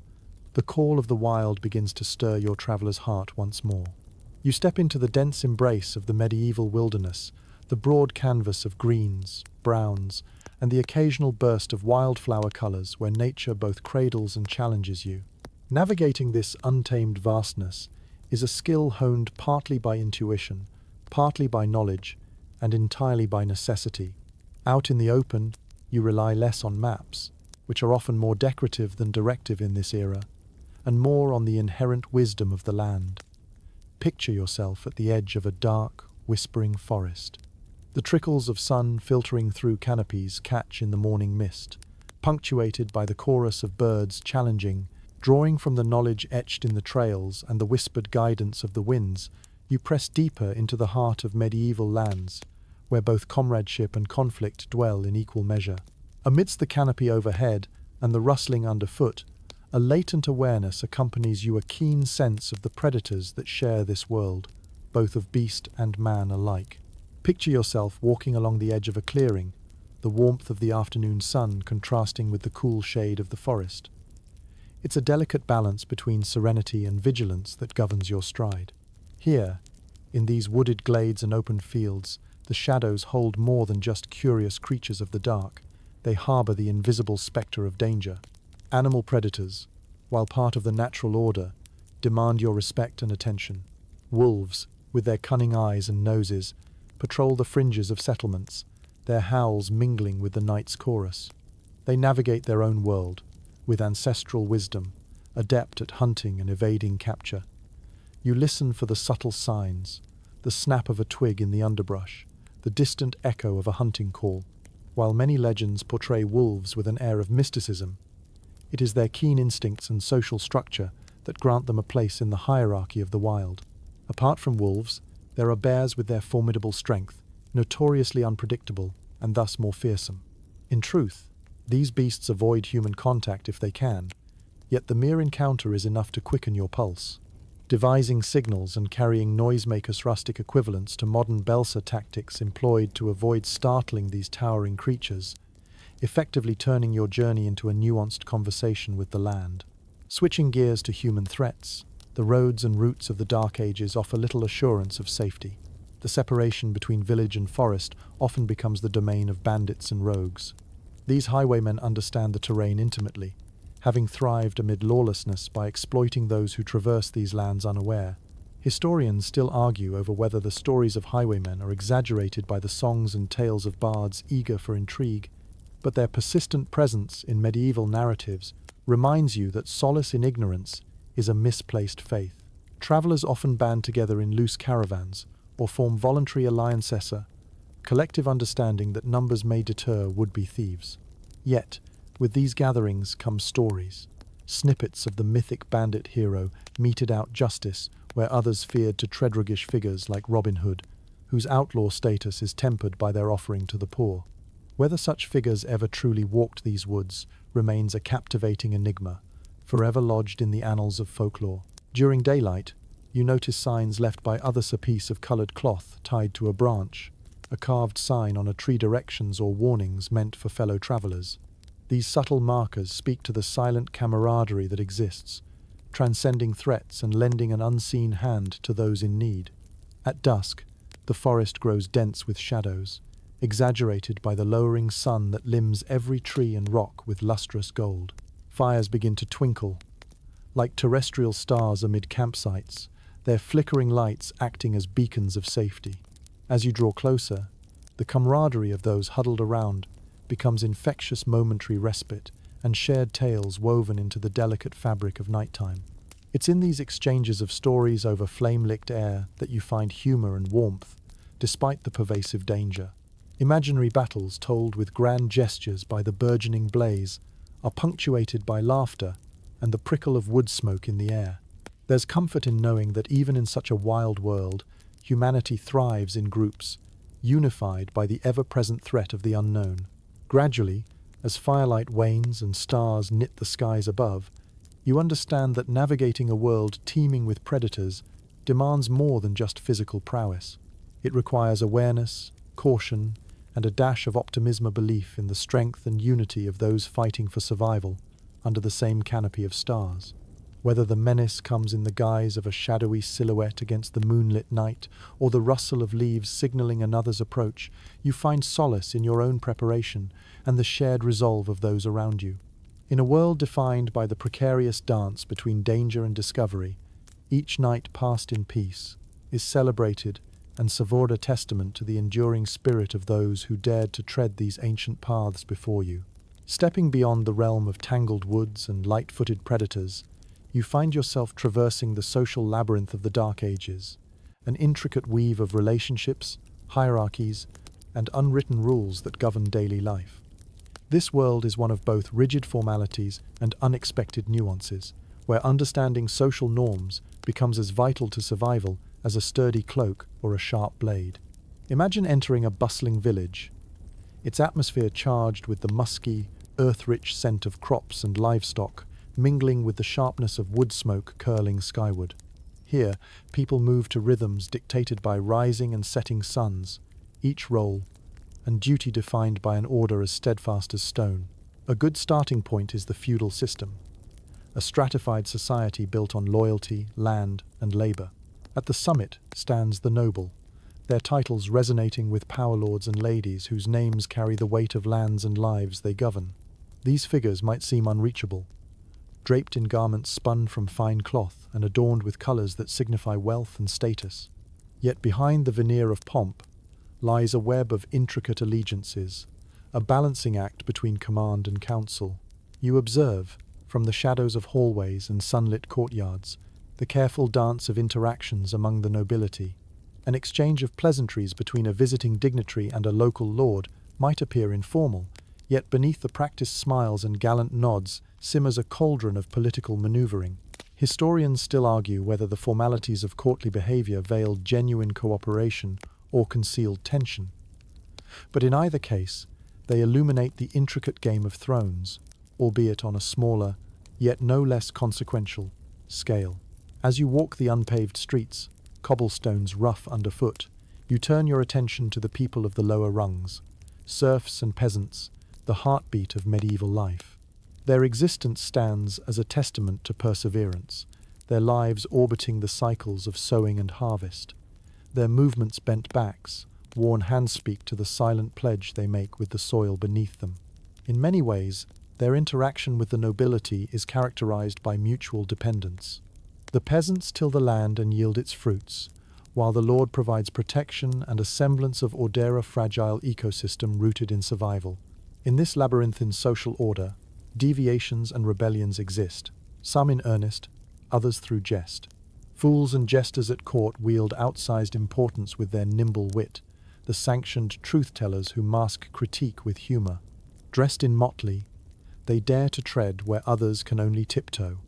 the call of the wild begins to stir your traveler's heart once more. You step into the dense embrace of the medieval wilderness, the broad canvas of greens, browns, and the occasional burst of wildflower colors where nature both cradles and challenges you. Navigating this untamed vastness is a skill honed partly by intuition, partly by knowledge, and entirely by necessity. Out in the open, you rely less on maps, which are often more decorative than directive in this era, and more on the inherent wisdom of the land. Picture yourself at the edge of a dark, whispering forest. The trickles of sun filtering through canopies catch in the morning mist, punctuated by the chorus of birds challenging. Drawing from the knowledge etched in the trails and the whispered guidance of the winds, you press deeper into the heart of medieval lands, where both comradeship and conflict dwell in equal measure. Amidst the canopy overhead and the rustling underfoot, a latent awareness accompanies you, a keen sense of the predators that share this world, both of beast and man alike. Picture yourself walking along the edge of a clearing, the warmth of the afternoon sun contrasting with the cool shade of the forest. It's a delicate balance between serenity and vigilance that governs your stride. Here, in these wooded glades and open fields, the shadows hold more than just curious creatures of the dark. They harbor the invisible specter of danger. Animal predators, while part of the natural order, demand your respect and attention. Wolves, with their cunning eyes and noses, patrol the fringes of settlements, their howls mingling with the night's chorus. They navigate their own world, with ancestral wisdom, adept at hunting and evading capture. You listen for the subtle signs, the snap of a twig in the underbrush, the distant echo of a hunting call, While many legends portray wolves with an air of mysticism, it is their keen instincts and social structure that grant them a place in the hierarchy of the wild. Apart from wolves, there are bears with their formidable strength, notoriously unpredictable and thus more fearsome. In truth, these beasts avoid human contact if they can, yet the mere encounter is enough to quicken your pulse. Devising signals and carrying noisemakers' rustic equivalents to modern Belser tactics employed to avoid startling these towering creatures, effectively turning your journey into a nuanced conversation with the land. Switching gears to human threats, the roads and routes of the Dark Ages offer little assurance of safety. The separation between village and forest often becomes the domain of bandits and rogues. These highwaymen understand the terrain intimately, having thrived amid lawlessness by exploiting those who traverse these lands unaware. Historians still argue over whether the stories of highwaymen are exaggerated by the songs and tales of bards eager for intrigue, but their persistent presence in medieval narratives reminds you that solace in ignorance is a misplaced faith. Travelers often band together in loose caravans or form voluntary alliances, collective understanding that numbers may deter would-be thieves. Yet, with these gatherings come stories, snippets of the mythic bandit hero meted out justice where others feared to tread roguish figures like Robin Hood, whose outlaw status is tempered by their offering to the poor. Whether such figures ever truly walked these woods remains a captivating enigma, forever lodged in the annals of folklore. During daylight, you notice signs left by others, a piece of coloured cloth tied to a branch, a carved sign on a tree, directions or warnings meant for fellow travellers. These subtle markers speak to the silent camaraderie that exists, transcending threats and lending an unseen hand to those in need. At dusk, the forest grows dense with shadows, exaggerated by the lowering sun that limns every tree and rock with lustrous gold. Fires begin to twinkle, like terrestrial stars amid campsites, their flickering lights acting as beacons of safety. As you draw closer, the camaraderie of those huddled around becomes infectious momentary respite and shared tales woven into the delicate fabric of nighttime. It's in these exchanges of stories over flame-licked air that you find humor and warmth, despite the pervasive danger. Imaginary battles told with grand gestures by the burgeoning blaze are punctuated by laughter and the prickle of wood smoke in the air. There's comfort in knowing that even in such a wild world, humanity thrives in groups, unified by the ever-present threat of the unknown. Gradually, as firelight wanes and stars knit the skies above, you understand that navigating a world teeming with predators demands more than just physical prowess. It requires awareness, caution, and a dash of optimism, a belief in the strength and unity of those fighting for survival under the same canopy of stars. Whether the menace comes in the guise of a shadowy silhouette against the moonlit night or the rustle of leaves signaling another's approach, you find solace in your own preparation and the shared resolve of those around you. In a world defined by the precarious dance between danger and discovery, each night passed in peace is celebrated and savoured, a testament to the enduring spirit of those who dared to tread these ancient paths before you. Stepping beyond the realm of tangled woods and light-footed predators, you find yourself traversing the social labyrinth of the Dark Ages, an intricate weave of relationships, hierarchies, and unwritten rules that govern daily life. This world is one of both rigid formalities and unexpected nuances, where understanding social norms becomes as vital to survival as a sturdy cloak or a sharp blade. Imagine entering a bustling village, its atmosphere charged with the musky, earth-rich scent of crops and livestock, mingling with the sharpness of wood smoke curling skyward. Here, people move to rhythms dictated by rising and setting suns, each role and duty defined by an order as steadfast as stone. A good starting point is the feudal system, a stratified society built on loyalty, land, and labor. At the summit stands the noble, their titles resonating with power lords and ladies whose names carry the weight of lands and lives they govern. These figures might seem unreachable, draped in garments spun from fine cloth and adorned with colors that signify wealth and status. Yet behind the veneer of pomp lies a web of intricate allegiances, a balancing act between command and counsel. You observe, from the shadows of hallways and sunlit courtyards, the careful dance of interactions among the nobility, an exchange of pleasantries between a visiting dignitary and a local lord might appear informal, yet beneath the practiced smiles and gallant nods simmers a cauldron of political maneuvering. Historians still argue whether the formalities of courtly behavior veiled genuine cooperation or concealed tension. But in either case, they illuminate the intricate Game of Thrones, albeit on a smaller, yet no less consequential, scale. As you walk the unpaved streets, cobblestones rough underfoot, you turn your attention to the people of the lower rungs, serfs and peasants, the heartbeat of medieval life. Their existence stands as a testament to perseverance, their lives orbiting the cycles of sowing and harvest. Their movements bent backs, worn hands speak to the silent pledge they make with the soil beneath them. In many ways, their interaction with the nobility is characterized by mutual dependence. The peasants till the land and yield its fruits, while the Lord provides protection and a semblance of order, a fragile ecosystem rooted in survival. In this labyrinthine social order, deviations and rebellions exist, some in earnest, others through jest. Fools and jesters at court wield outsized importance with their nimble wit, the sanctioned truth-tellers who mask critique with humor. Dressed in motley, they dare to tread where others can only tiptoe,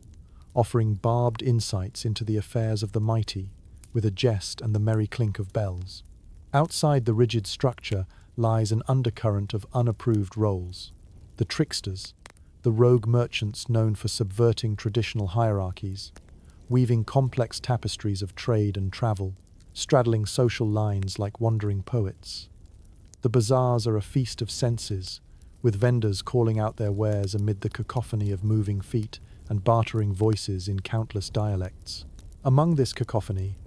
offering barbed insights into the affairs of the mighty, with a jest and the merry clink of bells. Outside the rigid structure lies an undercurrent of unapproved roles. The tricksters, the rogue merchants known for subverting traditional hierarchies, weaving complex tapestries of trade and travel, straddling social lines like wandering poets. The bazaars are a feast of senses, with vendors calling out their wares amid the cacophony of moving feet and bartering voices in countless dialects. Among this cacophony,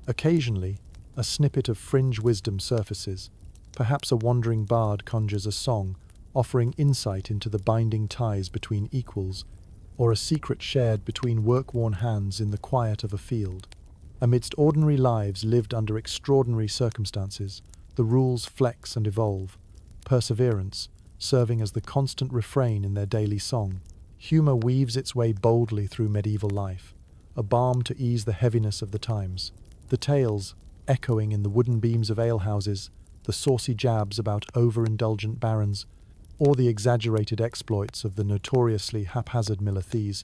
occasionally, a snippet of fringe wisdom surfaces. Perhaps a wandering bard conjures a song, offering insight into the binding ties between equals, or a secret shared between work-worn hands in the quiet of a field. Amidst ordinary lives lived under extraordinary circumstances, the rules flex and evolve, perseverance serving as the constant refrain in their daily song. Humor weaves its way boldly through medieval life, a balm to ease the heaviness of the times. The tales, echoing in the wooden beams of alehouses, the saucy jabs about overindulgent barons, or the exaggerated exploits of the notoriously haphazard Milithese,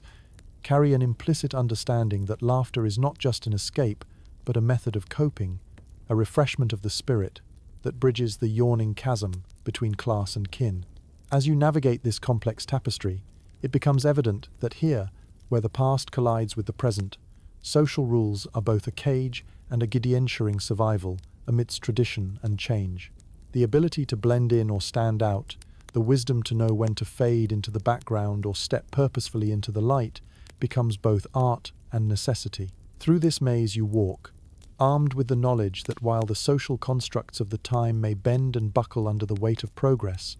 carry an implicit understanding that laughter is not just an escape, but a method of coping, a refreshment of the spirit that bridges the yawning chasm between class and kin. As you navigate this complex tapestry, it becomes evident that here, where the past collides with the present, social rules are both a cage and a giddy ensuring survival amidst tradition and change. The ability to blend in or stand out, the wisdom to know when to fade into the background or step purposefully into the light, becomes both art and necessity. Through this maze you walk, armed with the knowledge that while the social constructs of the time may bend and buckle under the weight of progress,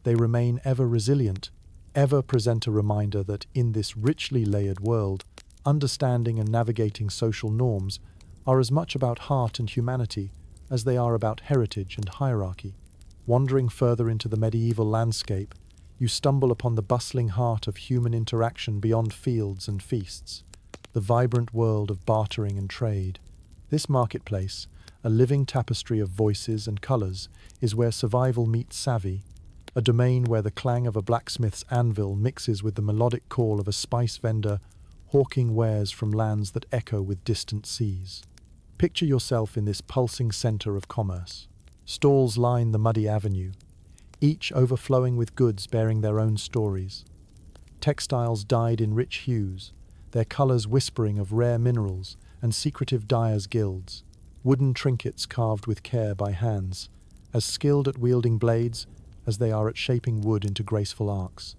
they remain ever resilient, ever present a reminder that in this richly layered world, understanding and navigating social norms are as much about heart and humanity as they are about heritage and hierarchy. Wandering further into the medieval landscape, you stumble upon the bustling heart of human interaction beyond fields and feasts, the vibrant world of bartering and trade. This marketplace, a living tapestry of voices and colors, is where survival meets savvy, a domain where the clang of a blacksmith's anvil mixes with the melodic call of a spice vendor hawking wares from lands that echo with distant seas. Picture yourself in this pulsing center of commerce. Stalls line the muddy avenue, each overflowing with goods bearing their own stories. Textiles dyed in rich hues, their colors whispering of rare minerals and secretive dyers' guilds. Wooden trinkets carved with care by hands, as skilled at wielding blades as they are at shaping wood into graceful arcs.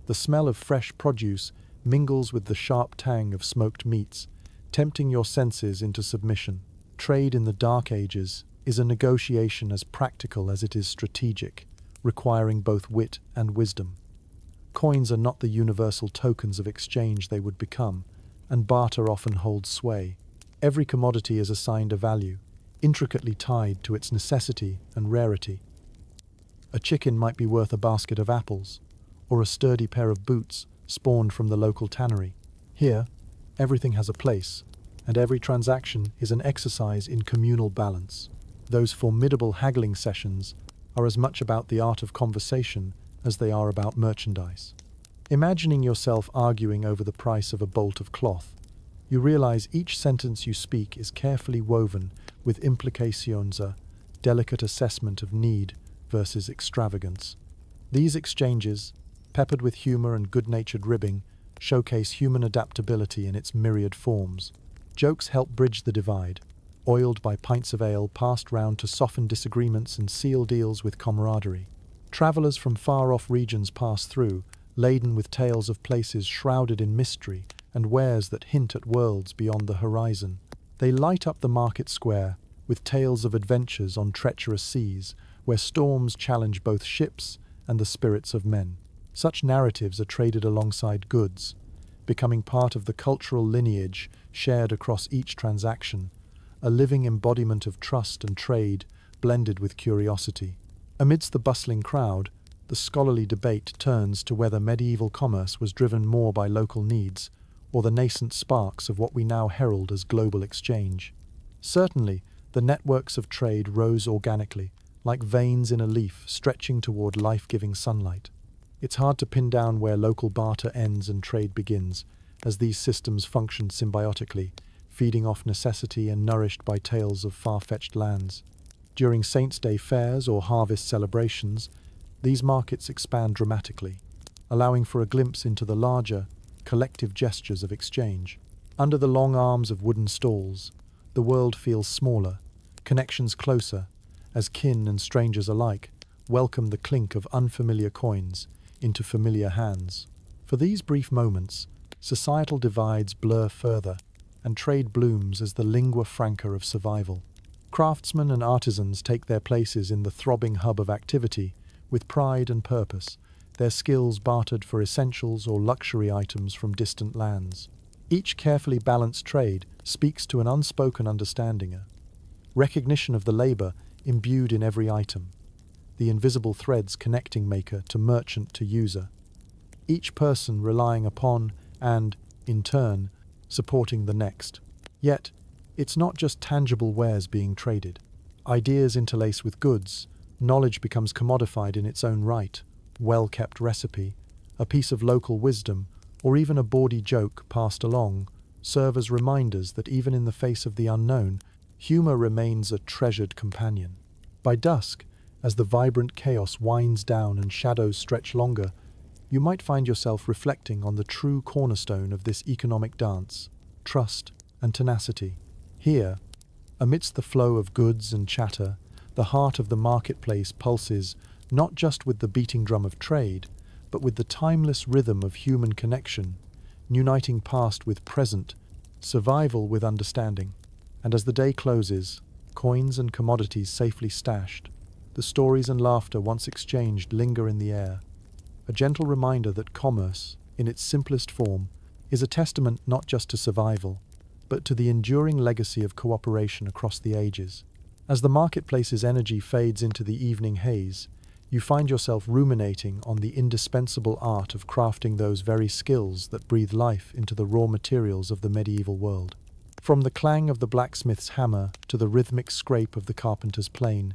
The smell of fresh produce mingles with the sharp tang of smoked meats, tempting your senses into submission. Trade in the Dark Ages is a negotiation as practical as it is strategic, requiring both wit and wisdom. Coins are not the universal tokens of exchange they would become, and barter often holds sway. Every commodity is assigned a value, intricately tied to its necessity and rarity. A chicken might be worth a basket of apples, or a sturdy pair of boots spawned from the local tannery. Here, everything has a place, and every transaction is an exercise in communal balance. Those formidable haggling sessions are as much about the art of conversation as they are about merchandise. Imagining yourself arguing over the price of a bolt of cloth, you realize each sentence you speak is carefully woven with implications, a delicate assessment of need versus extravagance. These exchanges, peppered with humor and good-natured ribbing, showcase human adaptability in its myriad forms. Jokes help bridge the divide, oiled by pints of ale passed round to soften disagreements and seal deals with camaraderie. Travelers from far-off regions pass through, laden with tales of places shrouded in mystery and wares that hint at worlds beyond the horizon. They light up the market square with tales of adventures on treacherous seas, where storms challenge both ships and the spirits of men. Such narratives are traded alongside goods, becoming part of the cultural lineage shared across each transaction, a living embodiment of trust and trade blended with curiosity. Amidst the bustling crowd, the scholarly debate turns to whether medieval commerce was driven more by local needs or the nascent sparks of what we now herald as global exchange. Certainly, the networks of trade rose organically, like veins in a leaf stretching toward life-giving sunlight. It's hard to pin down where local barter ends and trade begins, as these systems function symbiotically, feeding off necessity and nourished by tales of far-fetched lands. During Saints' Day fairs or harvest celebrations, these markets expand dramatically, allowing for a glimpse into the larger, collective gestures of exchange. Under the long arms of wooden stalls, the world feels smaller, connections closer, as kin and strangers alike welcome the clink of unfamiliar coins into familiar hands. For these brief moments, societal divides blur further, and trade blooms as the lingua franca of survival. Craftsmen and artisans take their places in the throbbing hub of activity with pride and purpose, their skills bartered for essentials or luxury items from distant lands. Each carefully balanced trade speaks to an unspoken understanding, a recognition of the labor imbued in every item, the invisible threads connecting maker to merchant to user, each person relying upon and, in turn, supporting the next. Yet, it's not just tangible wares being traded. Ideas interlace with goods, knowledge becomes commodified in its own right, well-kept recipe, a piece of local wisdom, or even a bawdy joke passed along, serve as reminders that even in the face of the unknown, humor remains a treasured companion. By dusk, as the vibrant chaos winds down and shadows stretch longer, you might find yourself reflecting on the true cornerstone of this economic dance, trust and tenacity. Here, amidst the flow of goods and chatter, the heart of the marketplace pulses not just with the beating drum of trade, but with the timeless rhythm of human connection, uniting past with present, survival with understanding. And as the day closes, coins and commodities safely stashed, the stories and laughter once exchanged linger in the air, a gentle reminder that commerce, in its simplest form, is a testament not just to survival, but to the enduring legacy of cooperation across the ages. As the marketplace's energy fades into the evening haze, you find yourself ruminating on the indispensable art of crafting those very skills that breathe life into the raw materials of the medieval world. From the clang of the blacksmith's hammer to the rhythmic scrape of the carpenter's plane,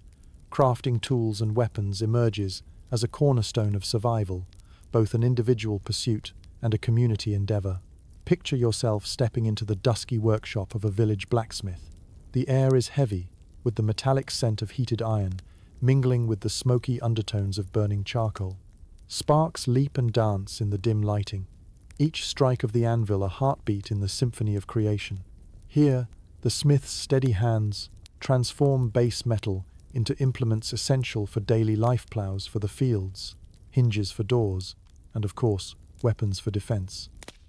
crafting tools and weapons emerges as a cornerstone of survival, both an individual pursuit and a community endeavor. Picture yourself stepping into the dusky workshop of a village blacksmith. The air is heavy, with the metallic scent of heated iron, mingling with the smoky undertones of burning charcoal. Sparks leap and dance in the dim lighting, each strike of the anvil a heartbeat in the symphony of creation. Here, the smith's steady hands transform base metal into implements essential for daily life plows for the fields, hinges for doors, and of course, weapons for defense.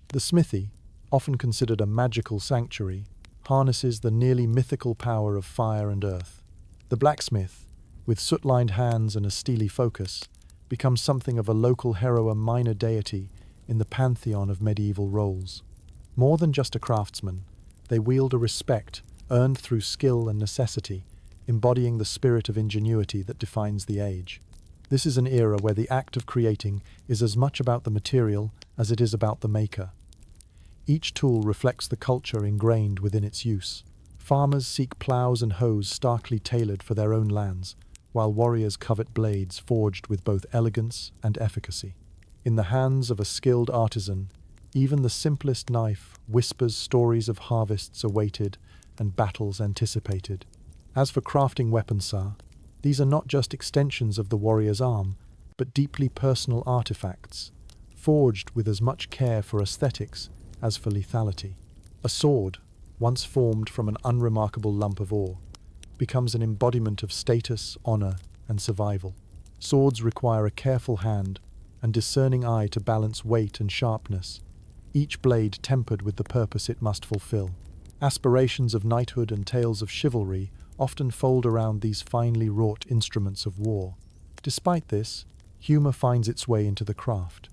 The smithy, often considered a magical sanctuary, harnesses the nearly mythical power of fire and earth. The blacksmith, with soot-lined hands and a steely focus, becomes something of a local hero, a minor deity in the pantheon of medieval roles. More than just a craftsman, they wield a respect earned through skill and necessity, embodying the spirit of ingenuity that defines the age. This is an era where the act of creating is as much about the material as it is about the maker. Each tool reflects the culture ingrained within its use. Farmers seek plows and hoes starkly tailored for their own lands, while warriors covet blades forged with both elegance and efficacy. In the hands of a skilled artisan, even the simplest knife whispers stories of harvests awaited and battles anticipated. As for crafting weapons, these are not just extensions of the warrior's arm, but deeply personal artifacts, forged with as much care for aesthetics as for lethality. A sword, once formed from an unremarkable lump of ore, becomes an embodiment of status, honor, and survival. Swords require a careful hand and discerning eye to balance weight and sharpness, each blade tempered with the purpose it must fulfill. Aspirations of knighthood and tales of chivalry often fold around these finely wrought instruments of war. Despite this, humor finds its way into the craft.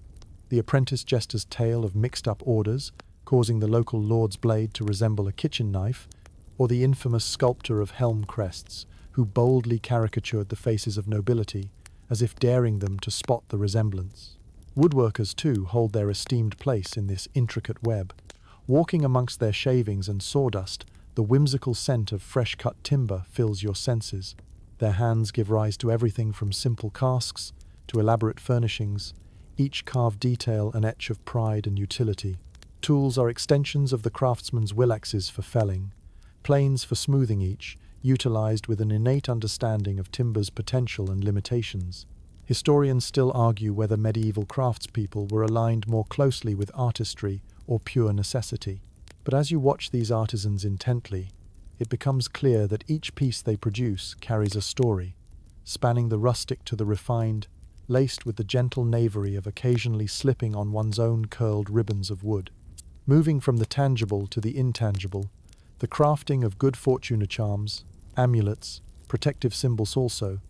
The apprentice jester's tale of mixed-up orders, causing the local lord's blade to resemble a kitchen knife, or the infamous sculptor of helm crests, who boldly caricatured the faces of nobility, as if daring them to spot the resemblance. Woodworkers, too, hold their esteemed place in this intricate web. Walking amongst their shavings and sawdust, the whimsical scent of fresh-cut timber fills your senses. Their hands give rise to everything from simple casks to elaborate furnishings, each carved detail an etch of pride and utility. Tools are extensions of the craftsman's will axes for felling, planes for smoothing each, utilized with an innate understanding of timber's potential and limitations. Historians still argue whether medieval craftspeople were aligned more closely with artistry or pure necessity. But as you watch these artisans intently, it becomes clear that each piece they produce carries a story, spanning the rustic to the refined, laced with the gentle knavery of occasionally slipping on one's own curled ribbons of wood. Moving from the tangible to the intangible, the crafting of good fortune charms, amulets, protective symbols also,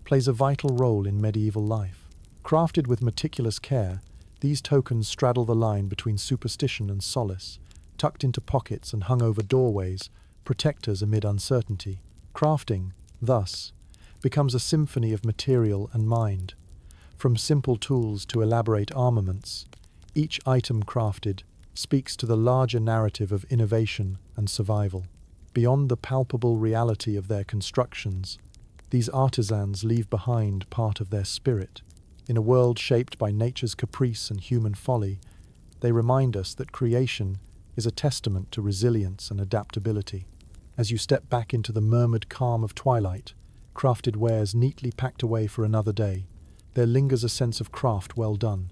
plays a vital role in medieval life. Crafted with meticulous care, these tokens straddle the line between superstition and solace, tucked into pockets and hung over doorways, protectors amid uncertainty. Crafting, thus, becomes a symphony of material and mind. From simple tools to elaborate armaments, each item crafted speaks to the larger narrative of innovation and survival. Beyond the palpable reality of their constructions, these artisans leave behind part of their spirit. In a world shaped by nature's caprice and human folly, they remind us that creation is a testament to resilience and adaptability. As you step back into the murmured calm of twilight, crafted wares neatly packed away for another day, there lingers a sense of craft well done.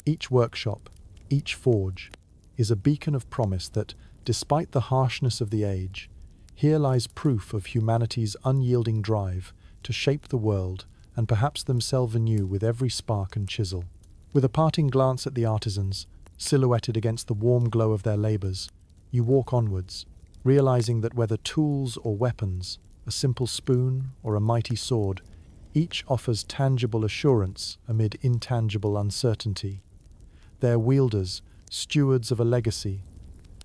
Each workshop, each forge, is a beacon of promise that, despite the harshness of the age, here lies proof of humanity's unyielding drive to shape the world and perhaps themselves anew with every spark and chisel. With a parting glance at the artisans, silhouetted against the warm glow of their labors, you walk onwards, realizing that whether tools or weapons, a simple spoon or a mighty sword, each offers tangible assurance amid intangible uncertainty. Their wielders, stewards of a legacy,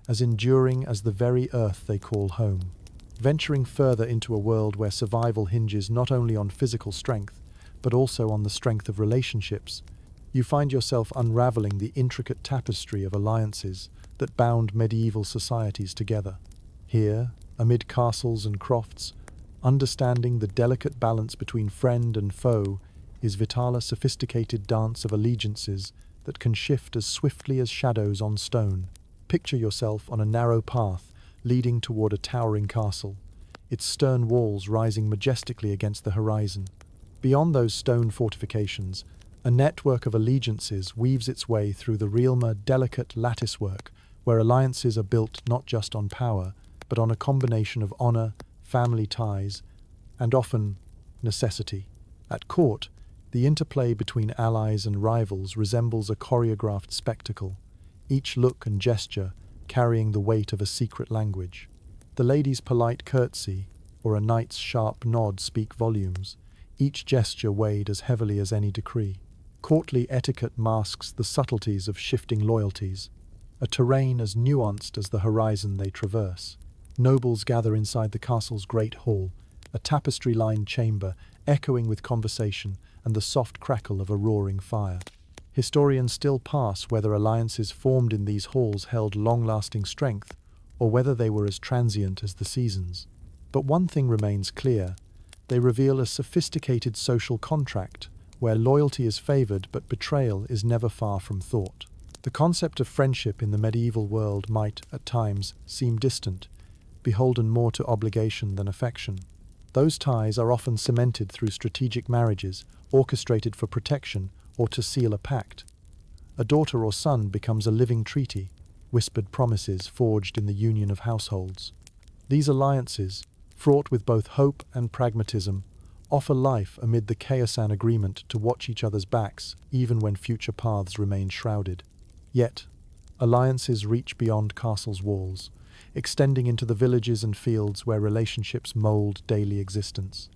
as enduring as the very earth they call home. Venturing further into a world where survival hinges not only on physical strength, but also on the strength of relationships, you find yourself unraveling the intricate tapestry of alliances that bound medieval societies together. Here, amid castles and crofts, understanding the delicate balance between friend and foe is vital, a sophisticated dance of allegiances that can shift as swiftly as shadows on stone. Picture yourself on a narrow path leading toward a towering castle, its stern walls rising majestically against the horizon. Beyond those stone fortifications, a network of allegiances weaves its way through the realm, a delicate latticework where alliances are built not just on power, but on a combination of honor, family ties, and often necessity. At court, the interplay between allies and rivals resembles a choreographed spectacle, each look and gesture carrying the weight of a secret language. The lady's polite curtsy or a knight's sharp nod speak volumes, each gesture weighed as heavily as any decree. Courtly etiquette masks the subtleties of shifting loyalties, a terrain as nuanced as the horizon they traverse. Nobles gather inside the castle's great hall, a tapestry-lined chamber echoing with conversation and the soft crackle of a roaring fire. Historians still pass whether alliances formed in these halls held long-lasting strength, or whether they were as transient as the seasons. But one thing remains clear: they reveal a sophisticated social contract where loyalty is favored but betrayal is never far from thought. The concept of friendship in the medieval world might, at times, seem distant, beholden more to obligation than affection. Those ties are often cemented through strategic marriages, orchestrated for protection or to seal a pact. A daughter or son becomes a living treaty, whispered promises forged in the union of households. These alliances, fraught with both hope and pragmatism, offer life amid the Keisan agreement to watch each other's backs even when future paths remain shrouded. Yet, alliances reach beyond castles' walls, extending into the villages and fields where relationships mold daily existence.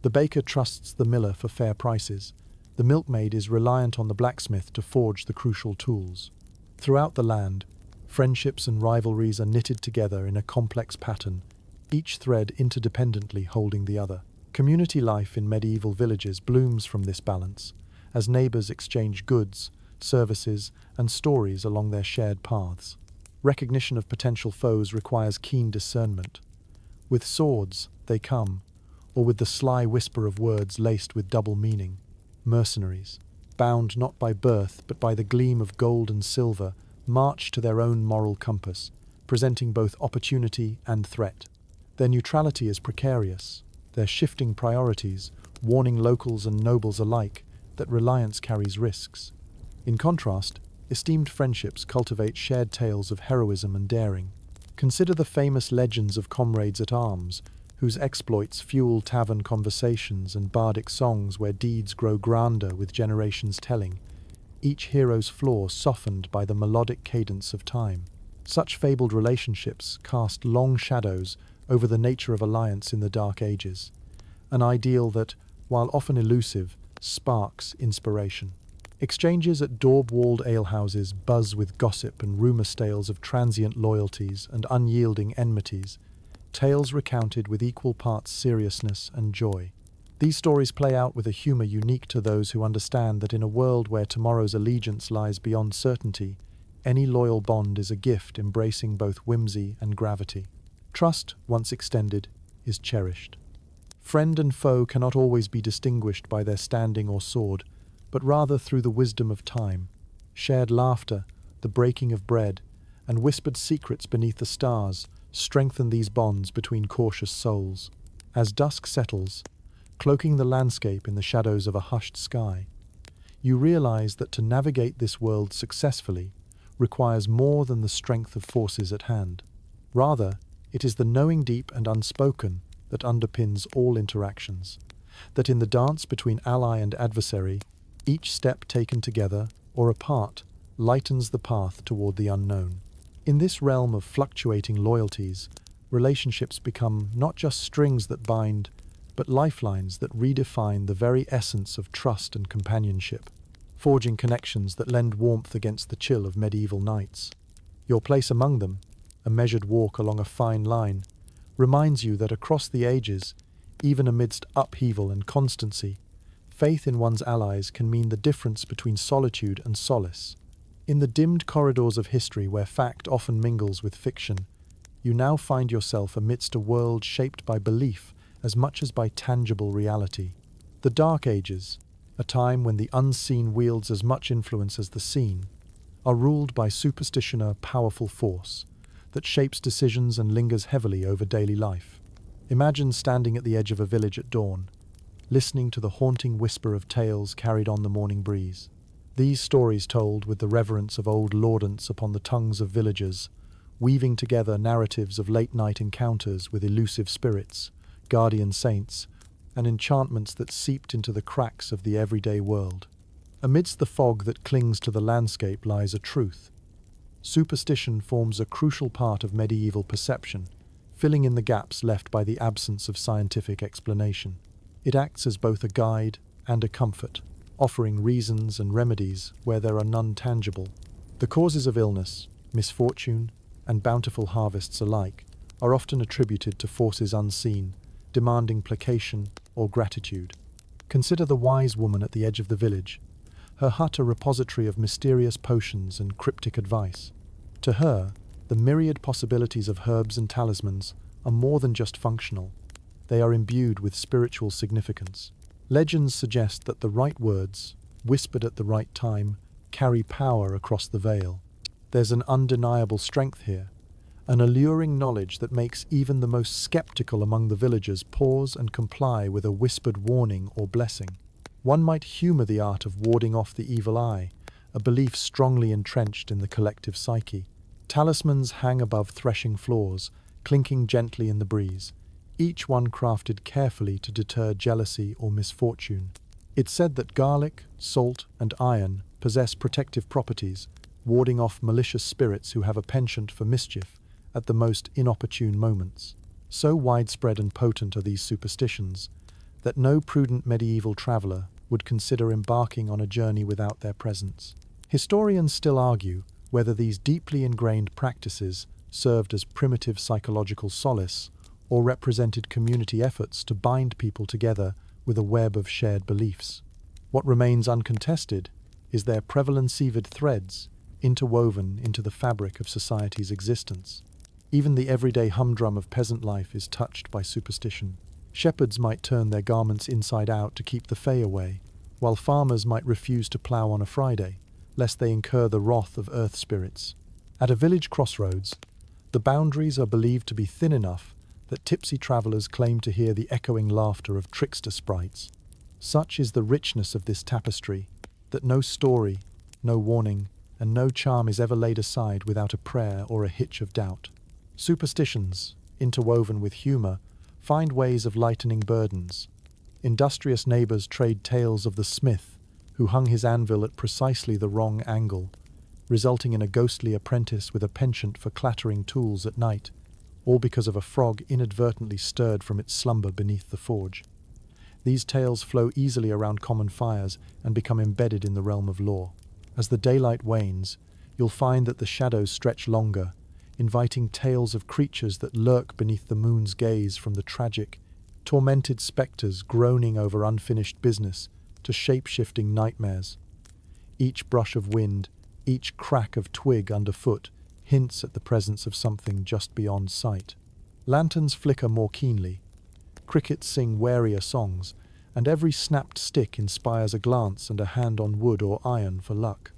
The baker trusts the miller for fair prices. The milkmaid is reliant on the blacksmith to forge the crucial tools. Throughout the land, friendships and rivalries are knitted together in a complex pattern, each thread interdependently holding the other. Community life in medieval villages blooms from this balance, as neighbors exchange goods, services, and stories along their shared paths. Recognition of potential foes requires keen discernment. With swords, they come, or with the sly whisper of words laced with double meaning. Mercenaries, bound not by birth but by the gleam of gold and silver, march to their own moral compass, presenting both opportunity and threat. Their neutrality is precarious, their shifting priorities, warning locals and nobles alike that reliance carries risks. In contrast, esteemed friendships cultivate shared tales of heroism and daring. Consider the famous legends of comrades at arms, whose exploits fuel tavern conversations and bardic songs where deeds grow grander with generations telling, each hero's flaw softened by the melodic cadence of time. Such fabled relationships cast long shadows over the nature of alliance in the Dark Ages, an ideal that, while often elusive, sparks inspiration. Exchanges at daub-walled alehouses buzz with gossip and rumour tales of transient loyalties and unyielding enmities, tales recounted with equal parts seriousness and joy. These stories play out with a humour unique to those who understand that in a world where tomorrow's allegiance lies beyond certainty, any loyal bond is a gift embracing both whimsy and gravity. Trust, once extended, is cherished. Friend and foe cannot always be distinguished by their standing or sword, but rather through the wisdom of time. Shared laughter, the breaking of bread, and whispered secrets beneath the stars strengthen these bonds between cautious souls. As dusk settles, cloaking the landscape in the shadows of a hushed sky, you realize that to navigate this world successfully requires more than the strength of forces at hand. Rather, it is the knowing deep and unspoken that underpins all interactions, that in the dance between ally and adversary, each step taken together or apart lightens the path toward the unknown. In this realm of fluctuating loyalties, relationships become not just strings that bind, but lifelines that redefine the very essence of trust and companionship, forging connections that lend warmth against the chill of medieval nights. Your place among them, a measured walk along a fine line, reminds you that across the ages, even amidst upheaval and constancy, faith in one's allies can mean the difference between solitude and solace. In the dimmed corridors of history where fact often mingles with fiction, you now find yourself amidst a world shaped by belief as much as by tangible reality. The Dark Ages, a time when the unseen wields as much influence as the seen, are ruled by superstition, a powerful force that shapes decisions and lingers heavily over daily life. Imagine standing at the edge of a village at dawn, listening to the haunting whisper of tales carried on the morning breeze. These stories told with the reverence of old lordants upon the tongues of villagers, weaving together narratives of late-night encounters with elusive spirits, guardian saints, and enchantments that seeped into the cracks of the everyday world. Amidst the fog that clings to the landscape lies a truth. Superstition forms a crucial part of medieval perception, filling in the gaps left by the absence of scientific explanation. It acts as both a guide and a comfort, offering reasons and remedies where there are none tangible. The causes of illness, misfortune, and bountiful harvests alike are often attributed to forces unseen, demanding placation or gratitude. Consider the wise woman at the edge of the village, her hut a repository of mysterious potions and cryptic advice. To her, the myriad possibilities of herbs and talismans are more than just functional. they are imbued with spiritual significance. Legends suggest that the right words, whispered at the right time, carry power across the veil. There's an undeniable strength here, an alluring knowledge that makes even the most skeptical among the villagers pause and comply with a whispered warning or blessing. One might humor the art of warding off the evil eye, a belief strongly entrenched in the collective psyche. Talismans hang above threshing floors, clinking gently in the breeze, each one crafted carefully to deter jealousy or misfortune. It's said that garlic, salt, and iron possess protective properties, warding off malicious spirits who have a penchant for mischief at the most inopportune moments. So widespread and potent are these superstitions that no prudent medieval traveller would consider embarking on a journey without their presence. Historians still argue whether these deeply ingrained practices served as primitive psychological solace or represented community efforts to bind people together with a web of shared beliefs. What remains uncontested is their prevalent-severed threads interwoven into the fabric of society's existence. Even the everyday humdrum of peasant life is touched by superstition. Shepherds might turn their garments inside out to keep the fae away, while farmers might refuse to plough on a Friday, lest they incur the wrath of earth spirits. At a village crossroads, the boundaries are believed to be thin enough that tipsy travellers claim to hear the echoing laughter of trickster sprites. Such is the richness of this tapestry, that no story, no warning, and no charm is ever laid aside without a prayer or a hitch of doubt. Superstitions, interwoven with humour, find ways of lightening burdens. Industrious neighbours trade tales of the smith who hung his anvil at precisely the wrong angle, resulting in a ghostly apprentice with a penchant for clattering tools at night, all because of a frog inadvertently stirred from its slumber beneath the forge. These tales flow easily around common fires and become embedded in the realm of lore. As the daylight wanes, you'll find that the shadows stretch longer, inviting tales of creatures that lurk beneath the moon's gaze, from the tragic, tormented spectres groaning over unfinished business to shape-shifting nightmares. Each brush of wind, each crack of twig underfoot hints at the presence of something just beyond sight. Lanterns flicker more keenly, crickets sing warier songs, and every snapped stick inspires a glance and a hand on wood or iron for luck.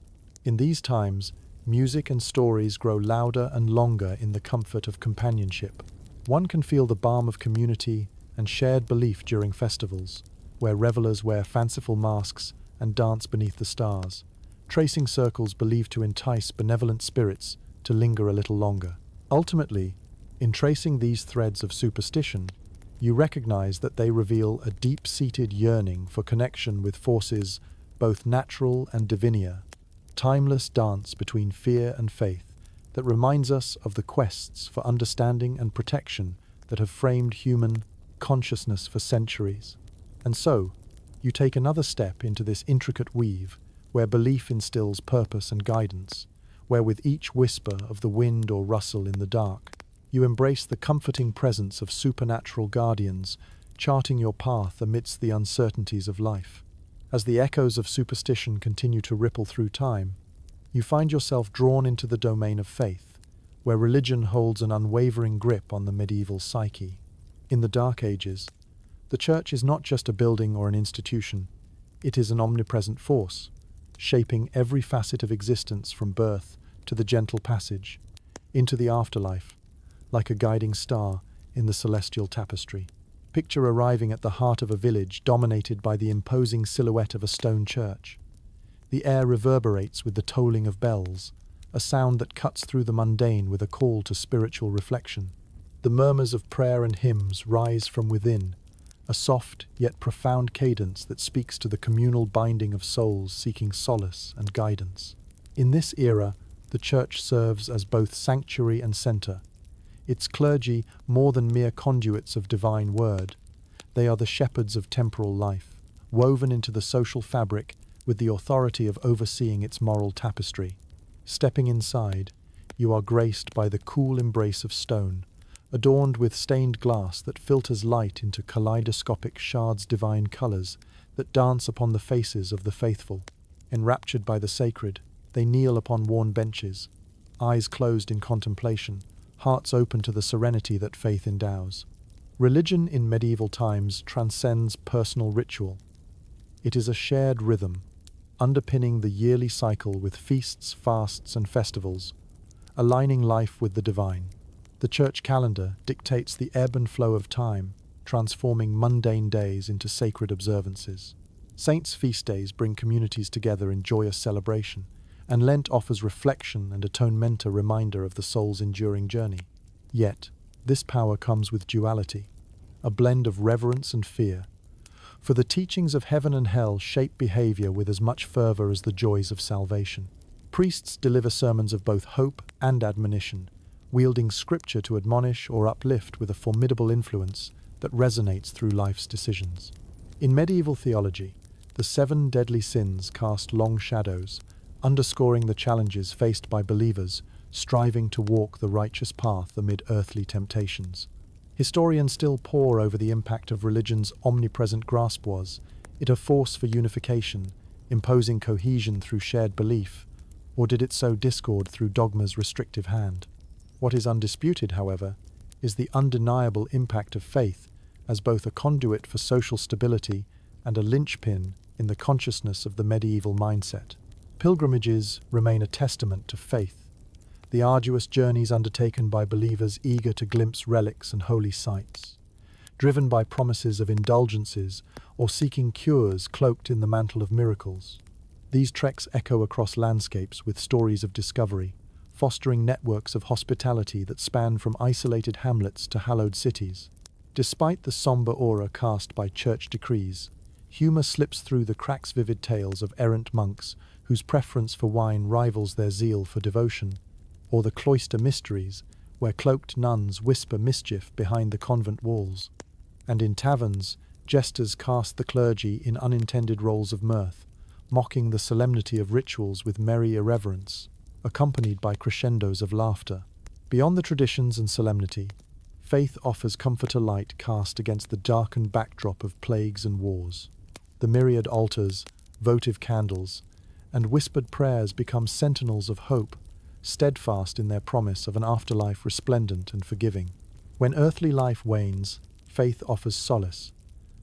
In these times, music and stories grow louder and longer in the comfort of companionship. One can feel the balm of community and shared belief during festivals, where revelers wear fanciful masks and dance beneath the stars, tracing circles believed to entice benevolent spirits to linger a little longer. Ultimately, in tracing these threads of superstition, you recognize that they reveal a deep-seated yearning for connection with forces both natural and divinier, timeless dance between fear and faith that reminds us of the quests for understanding and protection that have framed human consciousness for centuries. And so, you take another step into this intricate weave where belief instills purpose and guidance, where with each whisper of the wind or rustle in the dark, you embrace the comforting presence of supernatural guardians, charting your path amidst the uncertainties of life. As the echoes of superstition continue to ripple through time, you find yourself drawn into the domain of faith, where religion holds an unwavering grip on the medieval psyche. In the Dark Ages, the Church is not just a building or an institution, it is an omnipresent force, shaping every facet of existence from birth to the gentle passage into the afterlife, like a guiding star in the celestial tapestry. Picture arriving at the heart of a village dominated by the imposing silhouette of a stone church. The air reverberates with the tolling of bells, a sound that cuts through the mundane with a call to spiritual reflection. The murmurs of prayer and hymns rise from within, a soft yet profound cadence that speaks to the communal binding of souls seeking solace and guidance. In this era, the church serves as both sanctuary and center, its clergy more than mere conduits of divine word. They are the shepherds of temporal life, woven into the social fabric with the authority of overseeing its moral tapestry. Stepping inside, you are graced by the cool embrace of stone, adorned with stained glass that filters light into kaleidoscopic shards divine colors that dance upon the faces of the faithful. Enraptured by the sacred, they kneel upon worn benches, eyes closed in contemplation, hearts open to the serenity that faith endows. Religion in medieval times transcends personal ritual. It is a shared rhythm, underpinning the yearly cycle with feasts, fasts, and festivals, aligning life with the divine. The church calendar dictates the ebb and flow of time, transforming mundane days into sacred observances. Saints' feast days bring communities together in joyous celebration, and Lent offers reflection and atonement, a reminder of the soul's enduring journey. Yet, this power comes with duality, a blend of reverence and fear. For the teachings of heaven and hell shape behavior with as much fervor as the joys of salvation. Priests deliver sermons of both hope and admonition, wielding scripture to admonish or uplift with a formidable influence that resonates through life's decisions. In medieval theology, the 7 deadly sins cast long shadows, underscoring the challenges faced by believers striving to walk the righteous path amid earthly temptations. Historians still pore over the impact of religion's omnipresent grasp. Was it a force for unification, imposing cohesion through shared belief, or did it sow discord through dogma's restrictive hand? What is undisputed, however, is the undeniable impact of faith as both a conduit for social stability and a linchpin in the consciousness of the medieval mindset. Pilgrimages remain a testament to faith, the arduous journeys undertaken by believers eager to glimpse relics and holy sites, driven by promises of indulgences or seeking cures cloaked in the mantle of miracles. These treks echo across landscapes with stories of discovery, fostering networks of hospitality that span from isolated hamlets to hallowed cities. Despite the somber aura cast by church decrees, humor slips through the cracks, vivid tales of errant monks whose preference for wine rivals their zeal for devotion, or the cloister mysteries, where cloaked nuns whisper mischief behind the convent walls. And in taverns, jesters cast the clergy in unintended roles of mirth, mocking the solemnity of rituals with merry irreverence, accompanied by crescendos of laughter. Beyond the traditions and solemnity, faith offers comforter, light cast against the darkened backdrop of plagues and wars. The myriad altars, votive candles, and whispered prayers become sentinels of hope, steadfast in their promise of an afterlife resplendent and forgiving. When earthly life wanes, faith offers solace,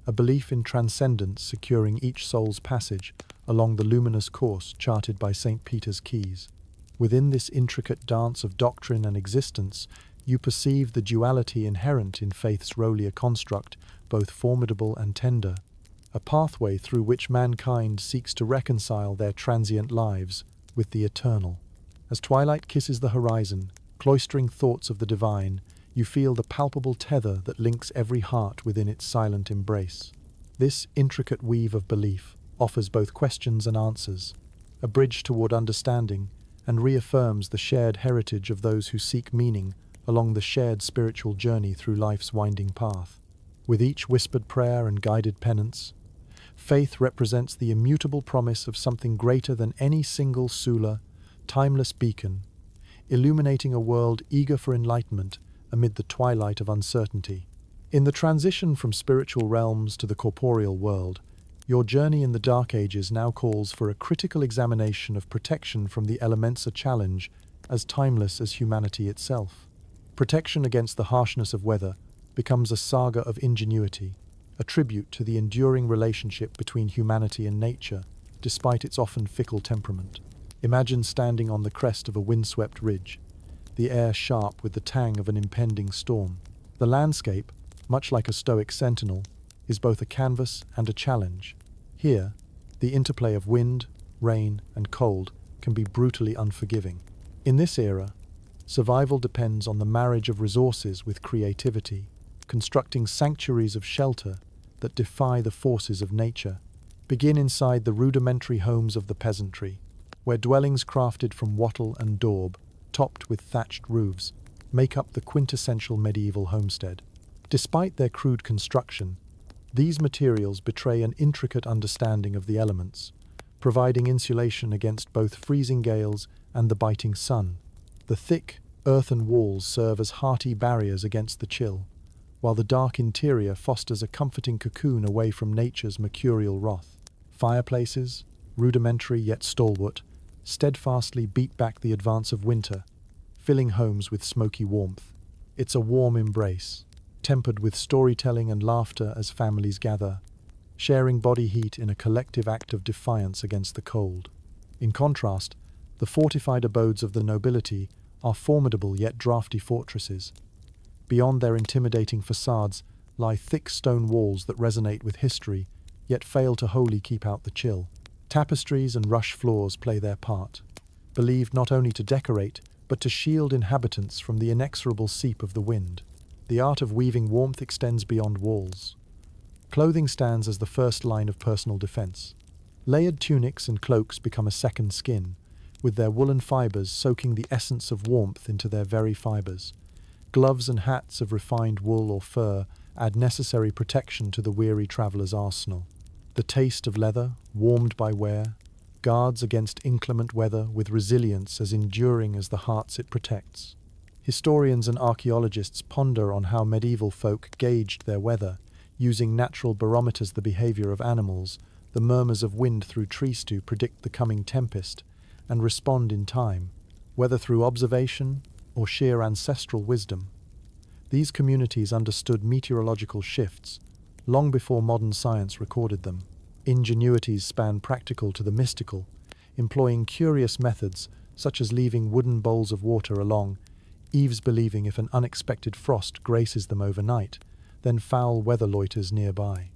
a belief in transcendence securing each soul's passage along the luminous course charted by St. Peter's keys. Within this intricate dance of doctrine and existence, you perceive the duality inherent in faith's rolier construct, both formidable and tender, a pathway through which mankind seeks to reconcile their transient lives with the eternal. As twilight kisses the horizon, cloistering thoughts of the divine, you feel the palpable tether that links every heart within its silent embrace. This intricate weave of belief offers both questions and answers, a bridge toward understanding, and reaffirms the shared heritage of those who seek meaning along the shared spiritual journey through life's winding path. With each whispered prayer and guided penance, faith represents the immutable promise of something greater than any single sula, timeless beacon, illuminating a world eager for enlightenment amid the twilight of uncertainty. In the transition from spiritual realms to the corporeal world, your journey in the Dark Ages now calls for a critical examination of protection from the elements, a challenge as timeless as humanity itself. Protection against the harshness of weather becomes a saga of ingenuity, a tribute to the enduring relationship between humanity and nature, despite its often fickle temperament. Imagine standing on the crest of a windswept ridge, the air sharp with the tang of an impending storm. The landscape, much like a stoic sentinel, is both a canvas and a challenge. Here, the interplay of wind, rain, and cold can be brutally unforgiving. In this era, survival depends on the marriage of resources with creativity, constructing sanctuaries of shelter that defy the forces of nature. Begin inside the rudimentary homes of the peasantry, where dwellings crafted from wattle and daub, topped with thatched roofs, make up the quintessential medieval homestead. Despite their crude construction, these materials betray an intricate understanding of the elements, providing insulation against both freezing gales and the biting sun. The thick, earthen walls serve as hearty barriers against the chill, while the dark interior fosters a comforting cocoon away from nature's mercurial wrath. Fireplaces, rudimentary yet stalwart, steadfastly beat back the advance of winter, filling homes with smoky warmth. It's a warm embrace, tempered with storytelling and laughter as families gather, sharing body heat in a collective act of defiance against the cold. In contrast, the fortified abodes of the nobility are formidable yet drafty fortresses. Beyond their intimidating facades lie thick stone walls that resonate with history, yet fail to wholly keep out the chill. Tapestries and rush floors play their part, believed not only to decorate, but to shield inhabitants from the inexorable seep of the wind. The art of weaving warmth extends beyond walls. Clothing stands as the first line of personal defense. Layered tunics and cloaks become a second skin, with their woolen fibers soaking the essence of warmth into their very fibers. Gloves and hats of refined wool or fur add necessary protection to the weary traveler's arsenal. The taste of leather, warmed by wear, guards against inclement weather with resilience as enduring as the hearts it protects. Historians and archaeologists ponder on how medieval folk gauged their weather, using natural barometers, the behavior of animals, the murmurs of wind through trees to predict the coming tempest, and respond in time, whether through observation or sheer ancestral wisdom. These communities understood meteorological shifts long before modern science recorded them. Ingenuities span practical to the mystical, employing curious methods such as leaving wooden bowls of water along eaves, believing if an unexpected frost graces them overnight, then foul weather loiters nearby.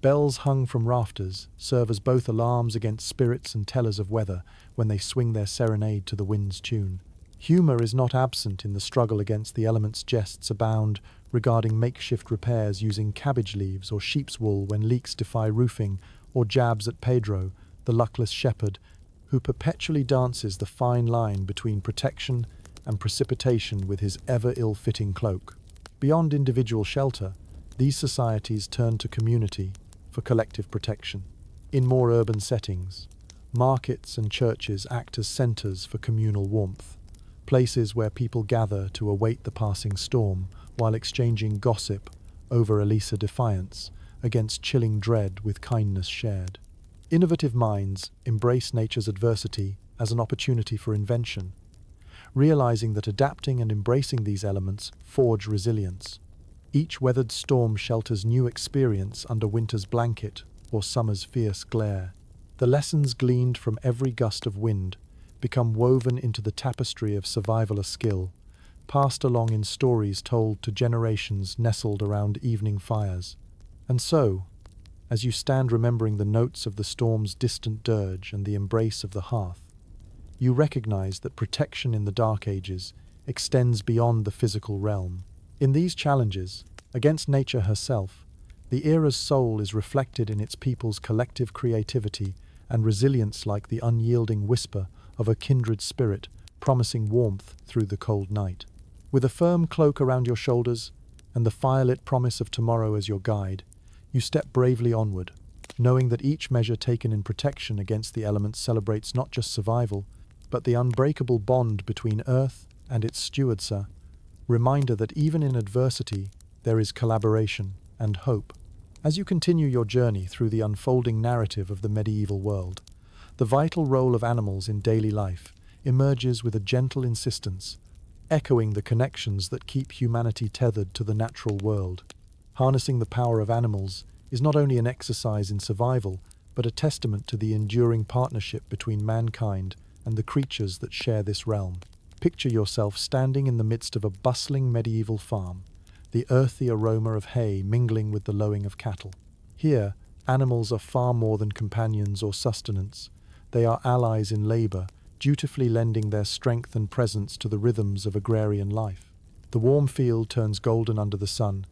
Bells hung from rafters serve as both alarms against spirits and tellers of weather when they swing their serenade to the wind's tune. Humor is not absent in the struggle against the elements. Jests abound regarding makeshift repairs using cabbage leaves or sheep's wool when leaks defy roofing, or jabs at Pedro, the luckless shepherd, who perpetually dances the fine line between protection and precipitation with his ever ill-fitting cloak. Beyond individual shelter, these societies turn to community for collective protection. In more urban settings, markets and churches act as centers for communal warmth, places where people gather to await the passing storm while exchanging gossip over Elisa defiance against chilling dread with kindness shared. Innovative minds embrace nature's adversity as an opportunity for invention, realizing that adapting and embracing these elements forge resilience. Each weathered storm shelters new experience under winter's blanket or summer's fierce glare. The lessons gleaned from every gust of wind become woven into the tapestry of survivaler skill, passed along in stories told to generations nestled around evening fires. And so, as you stand remembering the notes of the storm's distant dirge and the embrace of the hearth, you recognize that protection in the Dark Ages extends beyond the physical realm. In these challenges, against nature herself, the era's soul is reflected in its people's collective creativity and resilience, like the unyielding whisper of a kindred spirit promising warmth through the cold night. With a firm cloak around your shoulders and the firelit promise of tomorrow as your guide, you step bravely onward, knowing that each measure taken in protection against the elements celebrates not just survival, but the unbreakable bond between Earth and its stewards, a reminder that even in adversity there is collaboration and hope. As you continue your journey through the unfolding narrative of the medieval world, the vital role of animals in daily life emerges with a gentle insistence, echoing the connections that keep humanity tethered to the natural world. Harnessing the power of animals is not only an exercise in survival, but a testament to the enduring partnership between mankind and the creatures that share this realm. Picture yourself standing in the midst of a bustling medieval farm, the earthy aroma of hay mingling with the lowing of cattle. Here, animals are far more than companions or sustenance. They are allies in labor, dutifully lending their strength and presence to the rhythms of agrarian life. The warm field turns golden under the sun,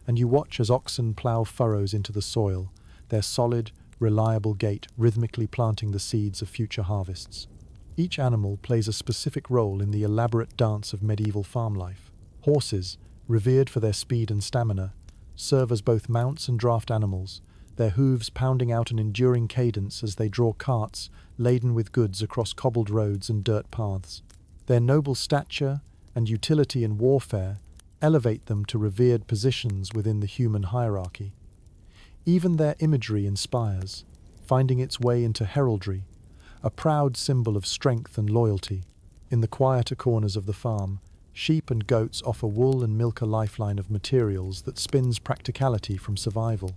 and you watch as oxen plow furrows into the soil, their solid, reliable gait rhythmically planting the seeds of future harvests. Each animal plays a specific role in the elaborate dance of medieval farm life. Horses, revered for their speed and stamina, serve as both mounts and draft animals, their hooves pounding out an enduring cadence as they draw carts laden with goods across cobbled roads and dirt paths. Their noble stature and utility in warfare elevate them to revered positions within the human hierarchy. Even their imagery inspires, finding its way into heraldry, a proud symbol of strength and loyalty. In the quieter corners of the farm, Sheep and goats offer wool and milk, a lifeline of materials that spins practicality from survival.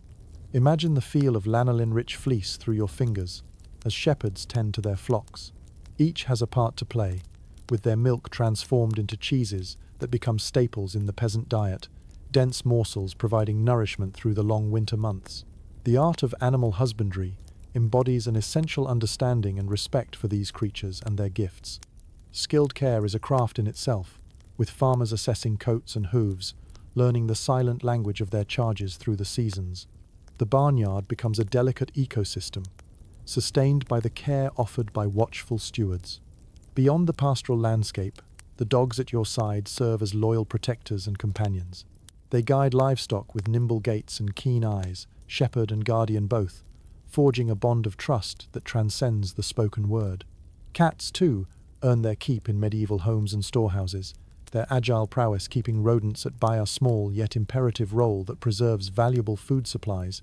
Imagine the feel of lanolin-rich fleece through your fingers as shepherds tend to their flocks. Each has a part to play, with their milk transformed into cheeses that become staples in the peasant diet, dense morsels providing nourishment through the long winter months. The art of animal husbandry embodies an essential understanding and respect for these creatures and their gifts. Skilled care is a craft in itself, with farmers assessing coats and hooves, learning the silent language of their charges through the seasons. The barnyard becomes a delicate ecosystem, sustained by the care offered by watchful stewards. Beyond the pastoral landscape, the dogs at your side serve as loyal protectors and companions. They guide livestock with nimble gaits and keen eyes, shepherd and guardian both, forging a bond of trust that transcends the spoken word. Cats, too, earn their keep in medieval homes and storehouses, their agile prowess keeping rodents at bay, a small yet imperative role that preserves valuable food supplies,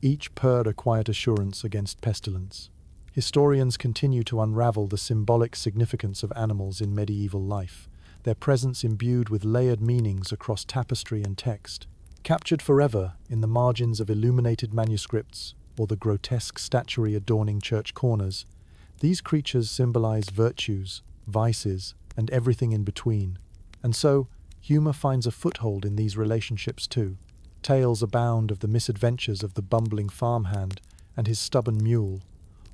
each purr a quiet assurance against pestilence. Historians continue to unravel the symbolic significance of animals in medieval life, their presence imbued with layered meanings across tapestry and text. Captured forever in the margins of illuminated manuscripts or the grotesque statuary adorning church corners, these creatures symbolize virtues, vices, and everything in between. And so, humor finds a foothold in these relationships too. Tales abound of the misadventures of the bumbling farmhand and his stubborn mule,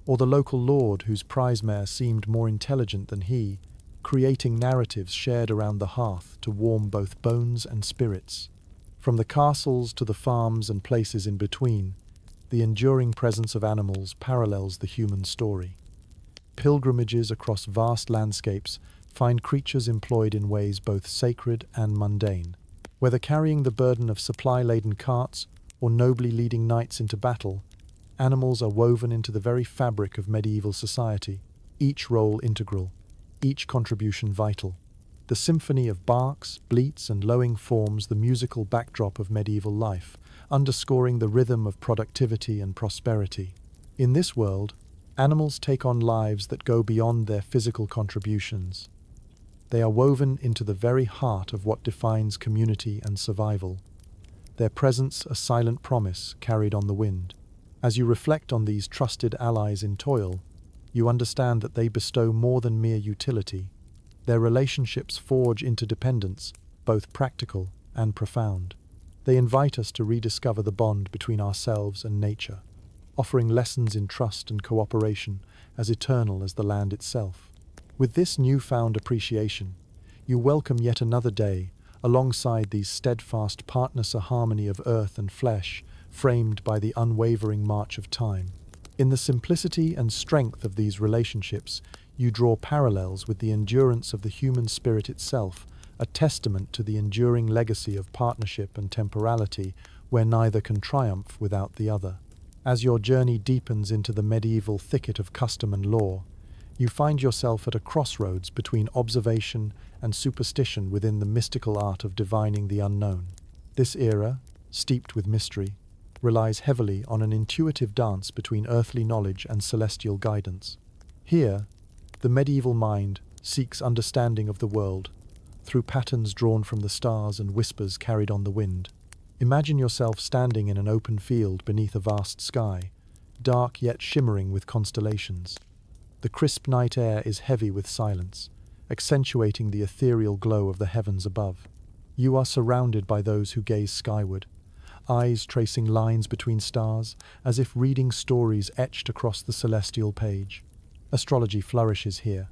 or the local lord whose prize mare seemed more intelligent than he, creating narratives shared around the hearth to warm both bones and spirits. From the castles to the farms and places in between, the enduring presence of animals parallels the human story. Pilgrimages across vast landscapes find creatures employed in ways both sacred and mundane. Whether carrying the burden of supply-laden carts or nobly leading knights into battle, animals are woven into the very fabric of medieval society, each role integral, each contribution vital. The symphony of barks, bleats, and lowing forms the musical backdrop of medieval life, underscoring the rhythm of productivity and prosperity. In this world, animals take on lives that go beyond their physical contributions. They are woven into the very heart of what defines community and survival, their presence a silent promise carried on the wind. As you reflect on these trusted allies in toil, you understand that they bestow more than mere utility. Their relationships forge interdependence, both practical and profound. They invite us to rediscover the bond between ourselves and nature, offering lessons in trust and cooperation as eternal as the land itself. With this newfound appreciation, you welcome yet another day alongside these steadfast partners, a harmony of earth and flesh, framed by the unwavering march of time. In the simplicity and strength of these relationships, you draw parallels with the endurance of the human spirit itself, a testament to the enduring legacy of partnership and temporality, where neither can triumph without the other. As your journey deepens into the medieval thicket of custom and law, you find yourself at a crossroads between observation and superstition within the mystical art of divining the unknown. This era, steeped with mystery, relies heavily on an intuitive dance between earthly knowledge and celestial guidance. Here, the medieval mind seeks understanding of the world through patterns drawn from the stars and whispers carried on the wind. Imagine yourself standing in an open field beneath a vast sky, dark yet shimmering with constellations. The crisp night air is heavy with silence, accentuating the ethereal glow of the heavens above. You are surrounded by those who gaze skyward, eyes tracing lines between stars, as if reading stories etched across the celestial page. Astrology flourishes here,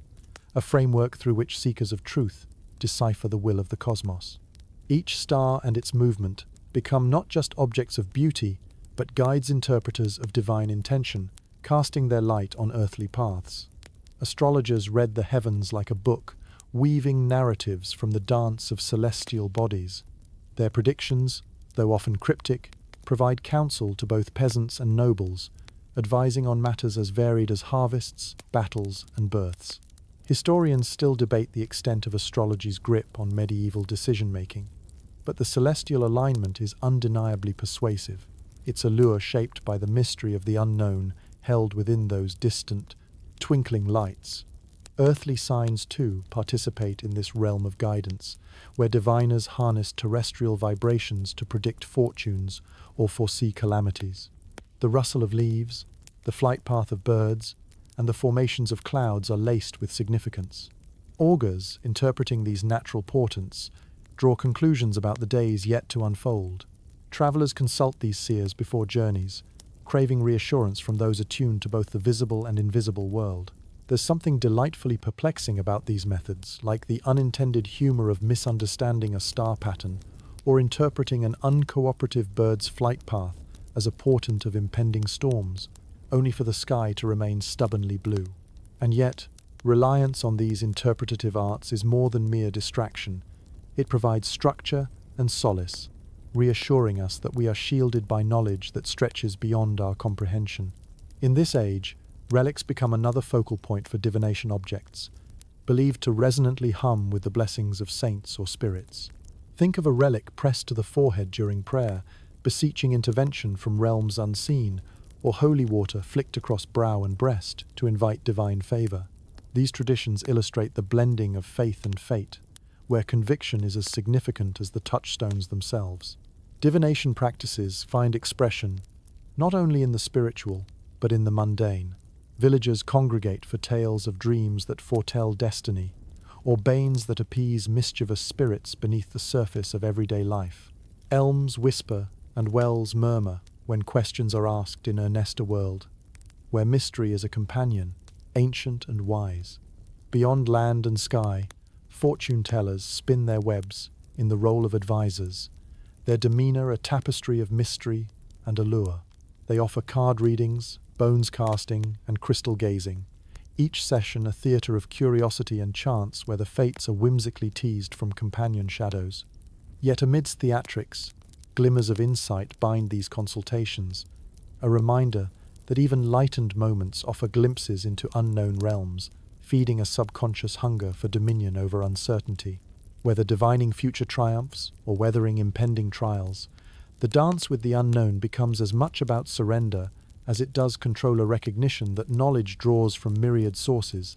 a framework through which seekers of truth decipher the will of the cosmos. Each star and its movement become not just objects of beauty, but guides interpreters of divine intention, casting their light on earthly paths. Astrologers read the heavens like a book, weaving narratives from the dance of celestial bodies. Their predictions, though often cryptic, provide counsel to both peasants and nobles, advising on matters as varied as harvests, battles, and births. Historians still debate the extent of astrology's grip on medieval decision-making, but the celestial alignment is undeniably persuasive, its allure shaped by the mystery of the unknown held within those distant, twinkling lights. Earthly signs, too, participate in this realm of guidance, where diviners harness terrestrial vibrations to predict fortunes or foresee calamities. The rustle of leaves, the flight path of birds, and the formations of clouds are laced with significance. Augurs, interpreting these natural portents, draw conclusions about the days yet to unfold. Travelers consult these seers before journeys, craving reassurance from those attuned to both the visible and invisible world. There's something delightfully perplexing about these methods, like the unintended humor of misunderstanding a star pattern or interpreting an uncooperative bird's flight path as a portent of impending storms, only for the sky to remain stubbornly blue. And yet, reliance on these interpretative arts is more than mere distraction. It provides structure and solace, reassuring us that we are shielded by knowledge that stretches beyond our comprehension. In this age, relics become another focal point for divination objects, believed to resonantly hum with the blessings of saints or spirits. Think of a relic pressed to the forehead during prayer, beseeching intervention from realms unseen, or holy water flicked across brow and breast to invite divine favor. These traditions illustrate the blending of faith and fate, where conviction is as significant as the touchstones themselves. Divination practices find expression not only in the spiritual, but in the mundane. Villagers congregate for tales of dreams that foretell destiny, or banes that appease mischievous spirits beneath the surface of everyday life. Elms whisper and wells murmur when questions are asked in earnester world, where mystery is a companion, ancient and wise. Beyond land and sky, fortune-tellers spin their webs in the role of advisors, their demeanor a tapestry of mystery and allure. They offer card readings, bones casting, and crystal gazing, each session a theatre of curiosity and chance where the fates are whimsically teased from companion shadows. Yet amidst theatrics, glimmers of insight bind these consultations, a reminder that even lightened moments offer glimpses into unknown realms, feeding a subconscious hunger for dominion over uncertainty. Whether divining future triumphs or weathering impending trials, the dance with the unknown becomes as much about surrender as it does controller recognition that knowledge draws from myriad sources,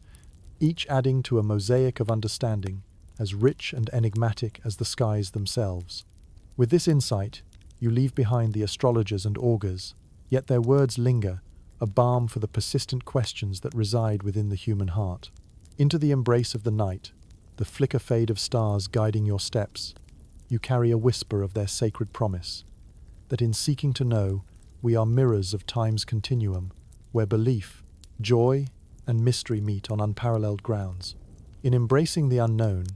each adding to a mosaic of understanding as rich and enigmatic as the skies themselves. With this insight, you leave behind the astrologers and augurs, yet their words linger, a balm for the persistent questions that reside within the human heart. Into the embrace of the night, the flicker-fade of stars guiding your steps, you carry a whisper of their sacred promise, that in seeking to know, we are mirrors of time's continuum, where belief, joy, and mystery meet on unparalleled grounds. In embracing the unknown,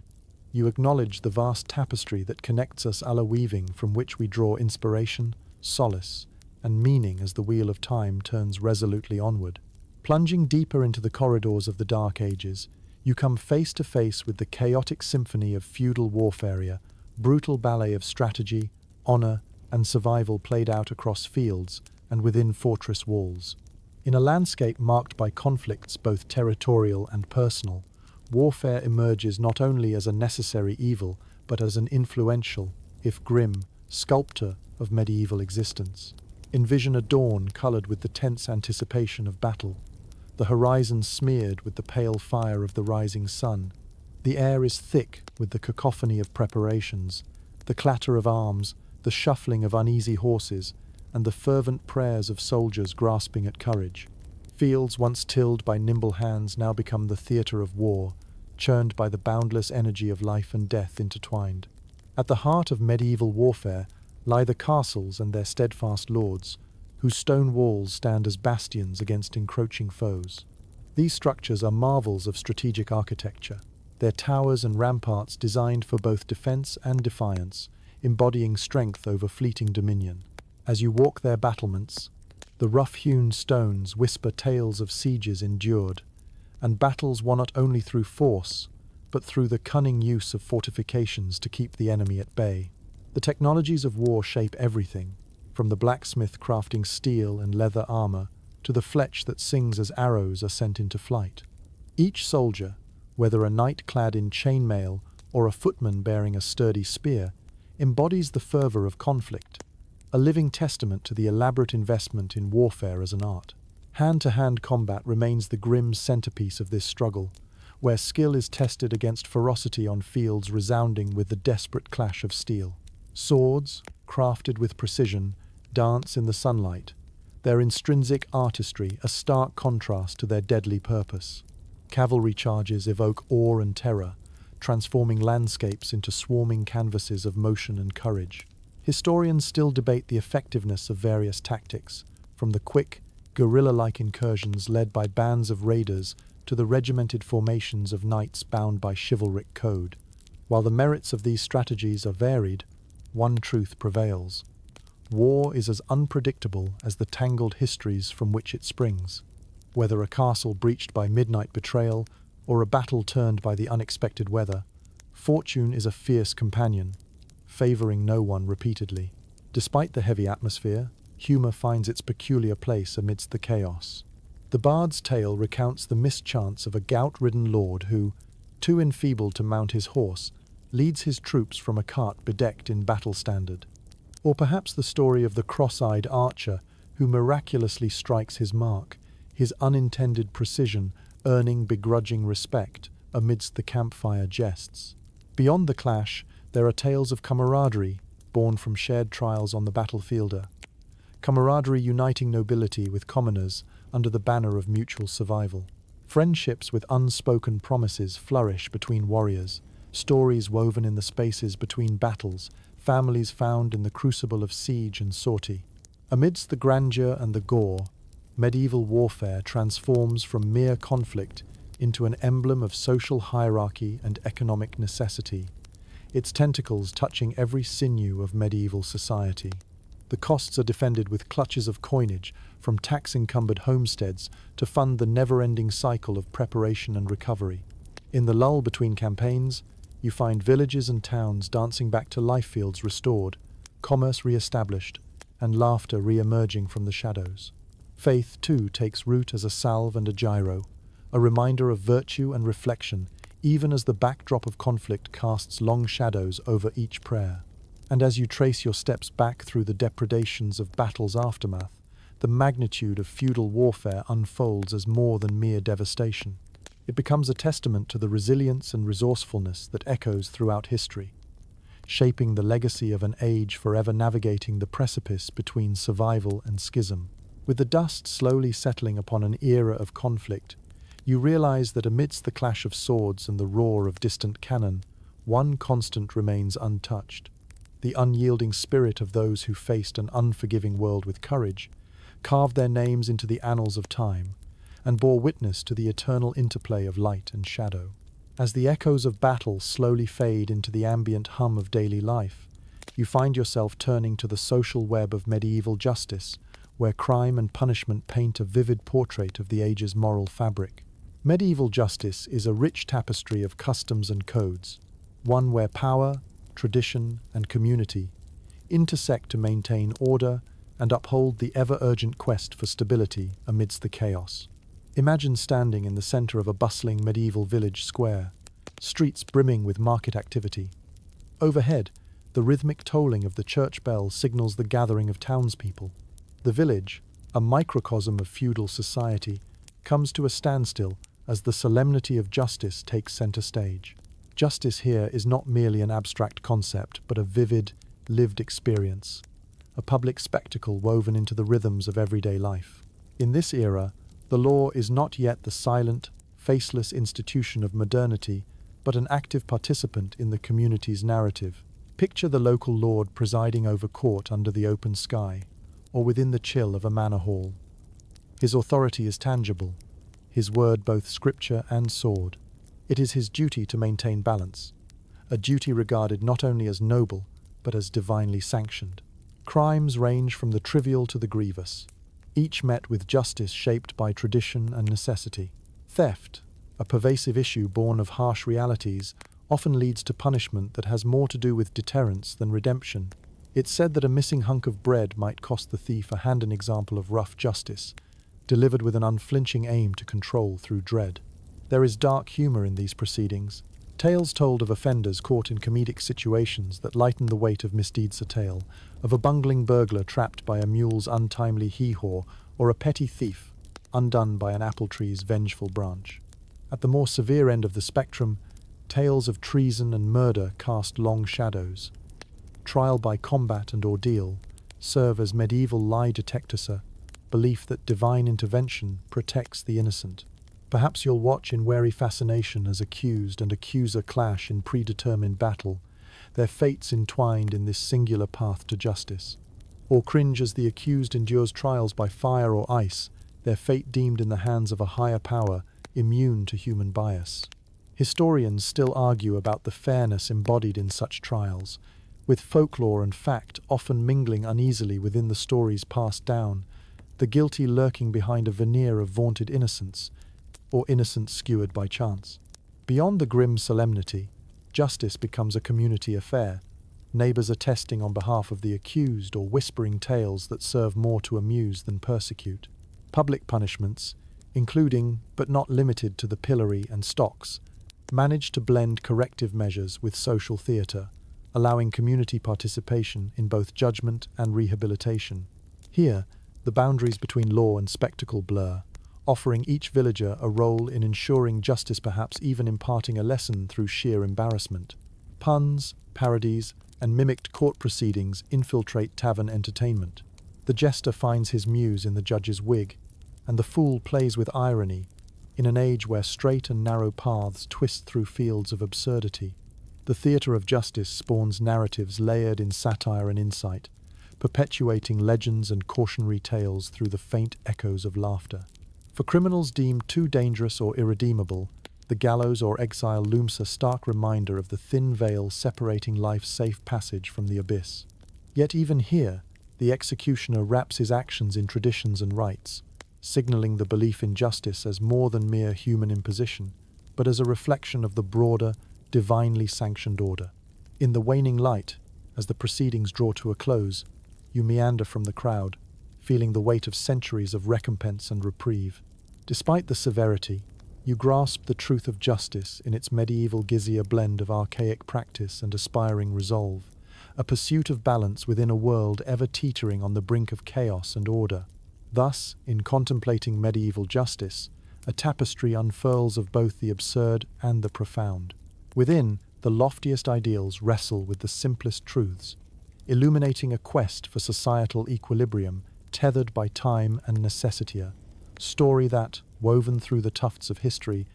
you acknowledge the vast tapestry that connects us, a weaving from which we draw inspiration, solace, and meaning as the wheel of time turns resolutely onward. Plunging deeper into the corridors of the Dark Ages, you come face to face with the chaotic symphony of feudal warfare, brutal ballet of strategy, honor, and survival played out across fields and within fortress walls. In a landscape marked by conflicts both territorial and personal, warfare emerges not only as a necessary evil, but as an influential, if grim, sculptor of medieval existence. Envision a dawn colored with the tense anticipation of battle, the horizon smeared with the pale fire of the rising sun. The air is thick with the cacophony of preparations, the clatter of arms, the shuffling of uneasy horses, and the fervent prayers of soldiers grasping at courage. Fields once tilled by nimble hands now become the theatre of war, churned by the boundless energy of life and death intertwined. At the heart of medieval warfare lie the castles and their steadfast lords, whose stone walls stand as bastions against encroaching foes. These structures are marvels of strategic architecture, their towers and ramparts designed for both defense and defiance, embodying strength over fleeting dominion. As you walk their battlements, the rough-hewn stones whisper tales of sieges endured, and battles won not only through force, but through the cunning use of fortifications to keep the enemy at bay. The technologies of war shape everything, from the blacksmith crafting steel and leather armor to the fletch that sings as arrows are sent into flight. Each soldier, whether a knight clad in chainmail or a footman bearing a sturdy spear, embodies the fervor of conflict, a living testament to the elaborate investment in warfare as an art. Hand-to-hand combat remains the grim centerpiece of this struggle, where skill is tested against ferocity on fields resounding with the desperate clash of steel. Swords, crafted with precision, dance in the sunlight, their intrinsic artistry a stark contrast to their deadly purpose. Cavalry charges evoke awe and terror, transforming landscapes into swarming canvases of motion and courage. Historians still debate the effectiveness of various tactics, from the quick, guerrilla-like incursions led by bands of raiders to the regimented formations of knights bound by chivalric code. While the merits of these strategies are varied, one truth prevails. War is as unpredictable as the tangled histories from which it springs. Whether a castle breached by midnight betrayal or a battle turned by the unexpected weather, fortune is a fierce companion, favoring no one repeatedly. Despite the heavy atmosphere, humor finds its peculiar place amidst the chaos. The Bard's Tale recounts the mischance of a gout-ridden lord who, too enfeebled to mount his horse, leads his troops from a cart bedecked in battle standard. Or perhaps the story of the cross-eyed archer who miraculously strikes his mark, his unintended precision earning begrudging respect amidst the campfire jests. Beyond the clash, there are tales of camaraderie born from shared trials on the battlefield. Camaraderie uniting nobility with commoners under the banner of mutual survival. Friendships with unspoken promises flourish between warriors, stories woven in the spaces between battles, families found in the crucible of siege and sortie. Amidst the grandeur and the gore, medieval warfare transforms from mere conflict into an emblem of social hierarchy and economic necessity, its tentacles touching every sinew of medieval society. The costs are defended with clutches of coinage, from tax-encumbered homesteads to fund the never-ending cycle of preparation and recovery. In the lull between campaigns, you find villages and towns dancing back to life fields restored, commerce re-established, and laughter re-emerging from the shadows. Faith, too, takes root as a salve and a gyro, a reminder of virtue and reflection, even as the backdrop of conflict casts long shadows over each prayer. And as you trace your steps back through the depredations of battle's aftermath, the magnitude of feudal warfare unfolds as more than mere devastation. It becomes a testament to the resilience and resourcefulness that echoes throughout history, shaping the legacy of an age forever navigating the precipice between survival and schism. With the dust slowly settling upon an era of conflict, you realize that amidst the clash of swords and the roar of distant cannon, one constant remains untouched: the unyielding spirit of those who faced an unforgiving world with courage, carved their names into the annals of time, and bore witness to the eternal interplay of light and shadow. As the echoes of battle slowly fade into the ambient hum of daily life, you find yourself turning to the social web of medieval justice, where crime and punishment paint a vivid portrait of the age's moral fabric. Medieval justice is a rich tapestry of customs and codes, one where power, tradition, and community intersect to maintain order and uphold the ever-urgent quest for stability amidst the chaos. Imagine standing in the center of a bustling medieval village square, streets brimming with market activity. Overhead, the rhythmic tolling of the church bell signals the gathering of townspeople. The village, a microcosm of feudal society, comes to a standstill as the solemnity of justice takes center stage. Justice here is not merely an abstract concept, but a vivid, lived experience, a public spectacle woven into the rhythms of everyday life. In this era, the law is not yet the silent, faceless institution of modernity, but an active participant in the community's narrative. Picture the local lord presiding over court under the open sky, or within the chill of a manor hall. His authority is tangible, his word both scripture and sword. It is his duty to maintain balance, a duty regarded not only as noble, but as divinely sanctioned. Crimes range from the trivial to the grievous, each met with justice shaped by tradition and necessity. Theft, a pervasive issue born of harsh realities, often leads to punishment that has more to do with deterrence than redemption. It's said that a missing hunk of bread might cost the thief a hand, an example of rough justice, delivered with an unflinching aim to control through dread. There is dark humor in these proceedings, tales told of offenders caught in comedic situations that lighten the weight of misdeeds. A tale of a bungling burglar trapped by a mule's untimely hee-haw, or a petty thief undone by an apple tree's vengeful branch. At the more severe end of the spectrum, tales of treason and murder cast long shadows. Trial by combat and ordeal serve as medieval lie detectors, a belief that divine intervention protects the innocent. Perhaps you'll watch in wary fascination as accused and accuser clash in predetermined battle, their fates entwined in this singular path to justice. Or cringe as the accused endures trials by fire or ice, their fate deemed in the hands of a higher power, immune to human bias. Historians still argue about the fairness embodied in such trials, with folklore and fact often mingling uneasily within the stories passed down, the guilty lurking behind a veneer of vaunted innocence, or innocence skewered by chance. Beyond the grim solemnity, justice becomes a community affair, neighbors attesting on behalf of the accused or whispering tales that serve more to amuse than persecute. Public punishments, including, but not limited to the pillory and stocks, manage to blend corrective measures with social theatre, allowing community participation in both judgment and rehabilitation. Here, the boundaries between law and spectacle blur, offering each villager a role in ensuring justice, perhaps even imparting a lesson through sheer embarrassment. Puns, parodies, and mimicked court proceedings infiltrate tavern entertainment. The jester finds his muse in the judge's wig, and the fool plays with irony, in an age where straight and narrow paths twist through fields of absurdity. The theatre of justice spawns narratives layered in satire and insight, perpetuating legends and cautionary tales through the faint echoes of laughter. For criminals deemed too dangerous or irredeemable, the gallows or exile looms a stark reminder of the thin veil separating life's safe passage from the abyss. Yet even here, the executioner wraps his actions in traditions and rites, signaling the belief in justice as more than mere human imposition, but as a reflection of the broader, divinely sanctioned order. In the waning light, as the proceedings draw to a close, you meander from the crowd, feeling the weight of centuries of recompense and reprieve. Despite the severity, you grasp the truth of justice in its medieval gizia blend of archaic practice and aspiring resolve, a pursuit of balance within a world ever teetering on the brink of chaos and order. Thus, in contemplating medieval justice, a tapestry unfurls of both the absurd and the profound. Within, the loftiest ideals wrestle with the simplest truths, illuminating a quest for societal equilibrium tethered by time and necessity, a story that, woven through the tufts of history,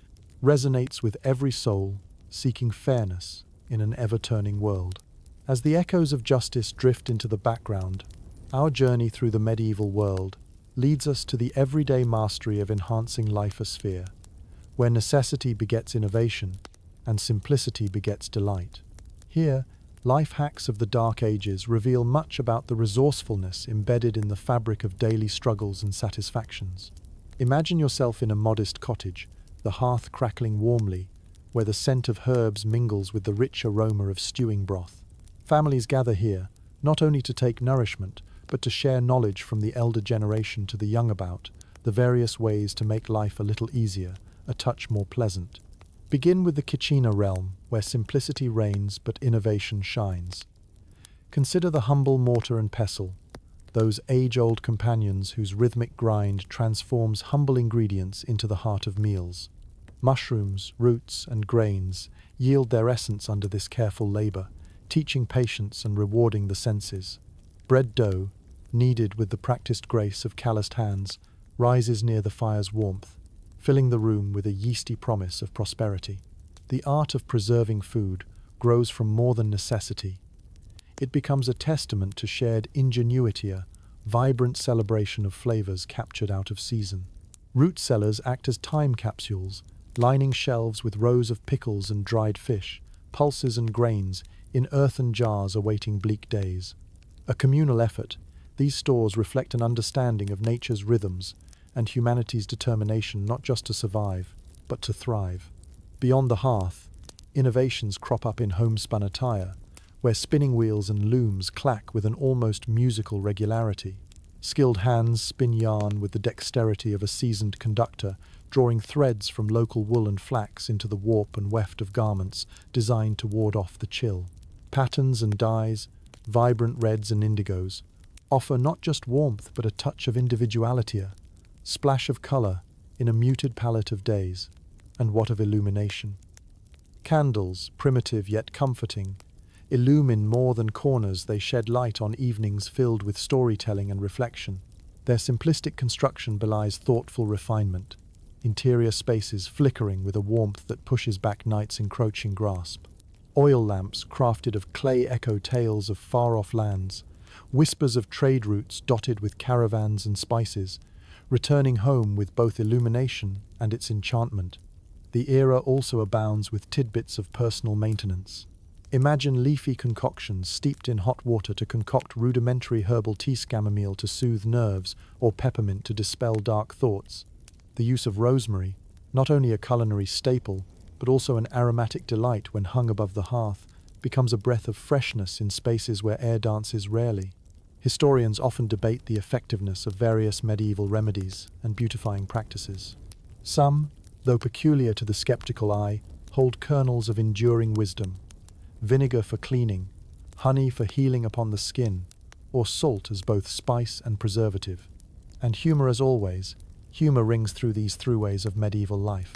resonates with every soul seeking fairness in an ever-turning world. As the echoes of justice drift into the background, our journey through the medieval world leads us to the everyday mastery of enhancing life a sphere, where necessity begets innovation and simplicity begets delight. Here, life hacks of the Dark Ages reveal much about the resourcefulness embedded in the fabric of daily struggles and satisfactions. Imagine yourself in a modest cottage, the hearth crackling warmly, where the scent of herbs mingles with the rich aroma of stewing broth. Families gather here, not only to take nourishment, but to share knowledge from the elder generation to the young about the various ways to make life a little easier, a touch more pleasant. Begin with the kitchen realm, where simplicity reigns but innovation shines. Consider the humble mortar and pestle, those age-old companions whose rhythmic grind transforms humble ingredients into the heart of meals. Mushrooms, roots, and grains yield their essence under this careful labor, teaching patience and rewarding the senses. Bread dough, kneaded with the practiced grace of calloused hands, rises near the fire's warmth, filling the room with a yeasty promise of prosperity. The art of preserving food grows from more than necessity. It becomes a testament to shared ingenuity, a vibrant celebration of flavors captured out of season. Root cellars act as time capsules, lining shelves with rows of pickles and dried fish, pulses and grains in earthen jars awaiting bleak days. A communal effort, these stores reflect an understanding of nature's rhythms and humanity's determination not just to survive, but to thrive. Beyond the hearth, innovations crop up in homespun attire, where spinning wheels and looms clack with an almost musical regularity. Skilled hands spin yarn with the dexterity of a seasoned conductor, drawing threads from local wool and flax into the warp and weft of garments designed to ward off the chill. Patterns and dyes, vibrant reds and indigos, offer not just warmth but a touch of individuality, a splash of color in a muted palette of days. And what of illumination? Candles, primitive yet comforting, illumine more than corners. They shed light on evenings filled with storytelling and reflection. Their simplistic construction belies thoughtful refinement, interior spaces flickering with a warmth that pushes back night's encroaching grasp. Oil lamps crafted of clay echo tales of far-off lands, whispers of trade routes dotted with caravans and spices, returning home with both illumination and its enchantment. The era also abounds with tidbits of personal maintenance. Imagine leafy concoctions steeped in hot water to concoct rudimentary herbal tea, chamomile to soothe nerves, or peppermint to dispel dark thoughts. The use of rosemary, not only a culinary staple, but also an aromatic delight when hung above the hearth, becomes a breath of freshness in spaces where air dances rarely. Historians often debate the effectiveness of various medieval remedies and beautifying practices. Some, though peculiar to the skeptical eye, hold kernels of enduring wisdom. Vinegar for cleaning, honey for healing upon the skin, or salt as both spice and preservative. And humor as always, humor rings through these throughways of medieval life.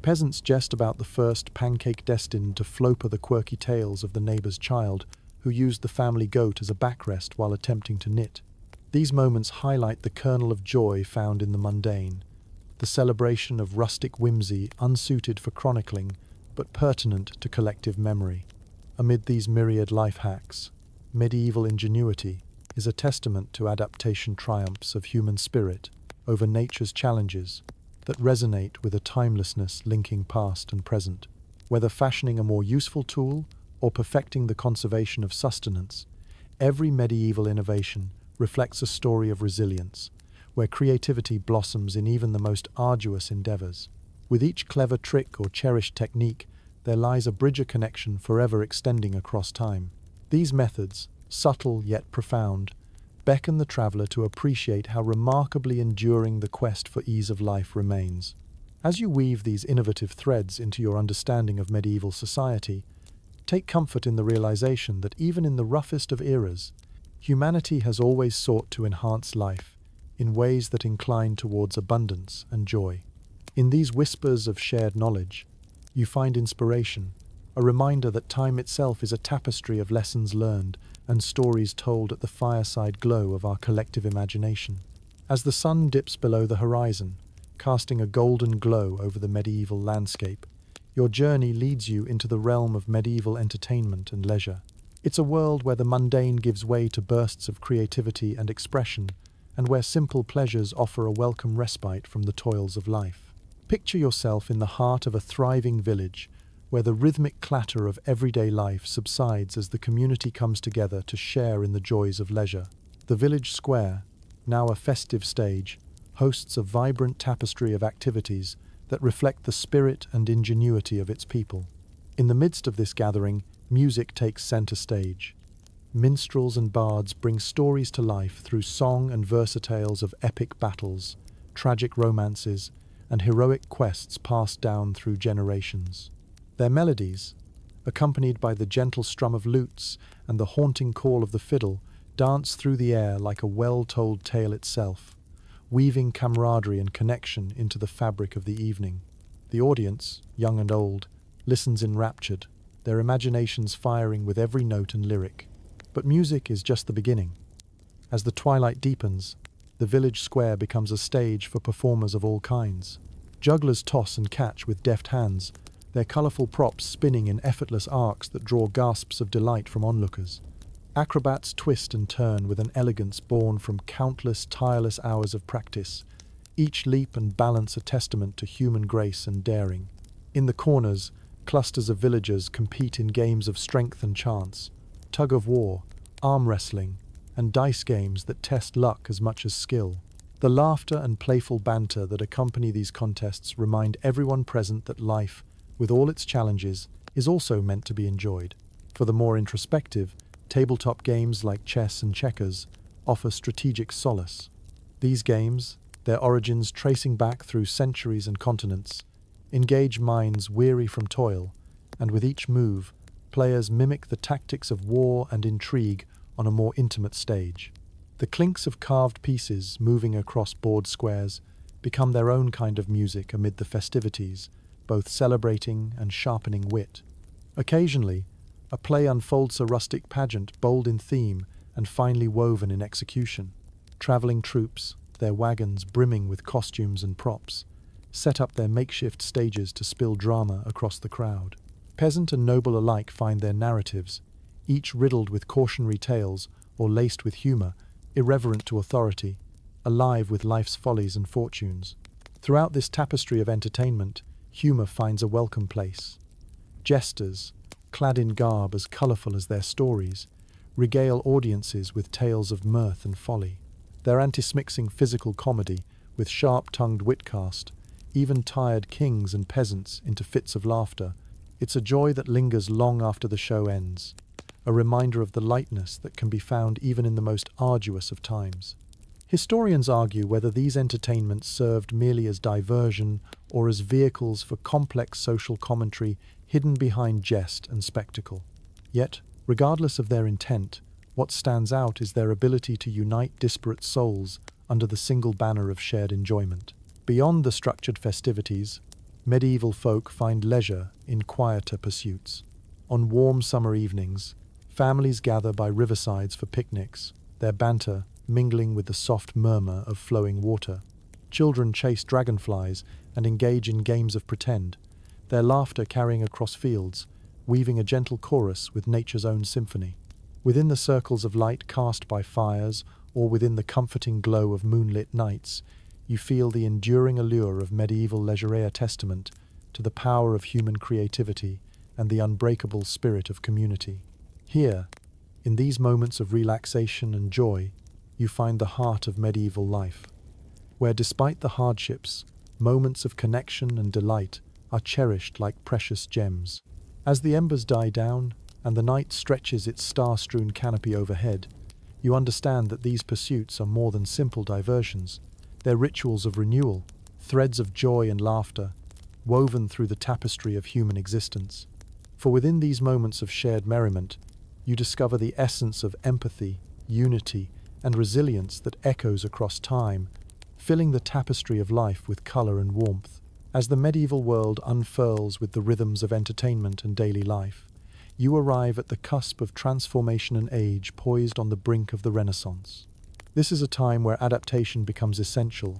Peasants jest about the first pancake destined to floper the quirky tales of the neighbor's child who used the family goat as a backrest while attempting to knit. These moments highlight the kernel of joy found in the mundane, the celebration of rustic whimsy unsuited for chronicling but pertinent to collective memory. Amid these myriad life hacks, medieval ingenuity is a testament to adaptation triumphs of human spirit over nature's challenges that resonate with a timelessness linking past and present. Whether fashioning a more useful tool or perfecting the conservation of sustenance, every medieval innovation reflects a story of resilience, where creativity blossoms in even the most arduous endeavors. With each clever trick or cherished technique, there lies a bridge of connection forever extending across time. These methods, subtle yet profound, beckon the traveler to appreciate how remarkably enduring the quest for ease of life remains. As you weave these innovative threads into your understanding of medieval society, take comfort in the realization that even in the roughest of eras, humanity has always sought to enhance life in ways that incline towards abundance and joy. In these whispers of shared knowledge, you find inspiration, a reminder that time itself is a tapestry of lessons learned and stories told at the fireside glow of our collective imagination. As the sun dips below the horizon, casting a golden glow over the medieval landscape, your journey leads you into the realm of medieval entertainment and leisure. It's a world where the mundane gives way to bursts of creativity and expression, and where simple pleasures offer a welcome respite from the toils of life. Picture yourself in the heart of a thriving village, where the rhythmic clatter of everyday life subsides as the community comes together to share in the joys of leisure. The village square, now a festive stage, hosts a vibrant tapestry of activities that reflect the spirit and ingenuity of its people. In the midst of this gathering, music takes center stage. Minstrels and bards bring stories to life through song and verse tales of epic battles, tragic romances, and heroic quests passed down through generations. Their melodies, accompanied by the gentle strum of lutes and the haunting call of the fiddle, dance through the air like a well-told tale itself, weaving camaraderie and connection into the fabric of the evening. The audience, young and old, listens enraptured, their imaginations firing with every note and lyric. But music is just the beginning. As the twilight deepens, the village square becomes a stage for performers of all kinds. Jugglers toss and catch with deft hands, their colourful props spinning in effortless arcs that draw gasps of delight from onlookers. Acrobats twist and turn with an elegance born from countless tireless hours of practice, each leap and balance a testament to human grace and daring. In the corners, clusters of villagers compete in games of strength and chance, tug of war, arm wrestling, and dice games that test luck as much as skill. The laughter and playful banter that accompany these contests remind everyone present that life, with all its challenges, is also meant to be enjoyed. For the more introspective, tabletop games like chess and checkers offer strategic solace. These games, their origins tracing back through centuries and continents, engage minds weary from toil, and with each move, players mimic the tactics of war and intrigue on a more intimate stage. The clinks of carved pieces moving across board squares become their own kind of music amid the festivities, both celebrating and sharpening wit. Occasionally, a play unfolds a rustic pageant bold in theme and finely woven in execution. Traveling troops, their wagons brimming with costumes and props, set up their makeshift stages to spill drama across the crowd. Peasant and noble alike find their narratives, each riddled with cautionary tales or laced with humor, irreverent to authority, alive with life's follies and fortunes. Throughout this tapestry of entertainment, humor finds a welcome place. Jesters, clad in garb as colorful as their stories, regale audiences with tales of mirth and folly. Their anti-smixing physical comedy, with sharp-tongued wit cast, even tired kings and peasants into fits of laughter. It's a joy that lingers long after the show ends, a reminder of the lightness that can be found even in the most arduous of times. Historians argue whether these entertainments served merely as diversion or as vehicles for complex social commentary hidden behind jest and spectacle. Yet, regardless of their intent, what stands out is their ability to unite disparate souls under the single banner of shared enjoyment. Beyond the structured festivities, medieval folk find leisure in quieter pursuits. On warm summer evenings, families gather by riversides for picnics, their banter mingling with the soft murmur of flowing water. Children chase dragonflies and engage in games of pretend, their laughter carrying across fields, weaving a gentle chorus with nature's own symphony. Within the circles of light cast by fires, or within the comforting glow of moonlit nights, you feel the enduring allure of medieval leisure, a testament to the power of human creativity and the unbreakable spirit of community. Here, in these moments of relaxation and joy, you find the heart of medieval life, where despite the hardships, moments of connection and delight are cherished like precious gems. As the embers die down and the night stretches its star-strewn canopy overhead, you understand that these pursuits are more than simple diversions. They're rituals of renewal, threads of joy and laughter, woven through the tapestry of human existence. For within these moments of shared merriment, you discover the essence of empathy, unity, and resilience that echoes across time, filling the tapestry of life with color and warmth. As the medieval world unfurls with the rhythms of entertainment and daily life, you arrive at the cusp of transformation and age, poised on the brink of the Renaissance. This is a time where adaptation becomes essential,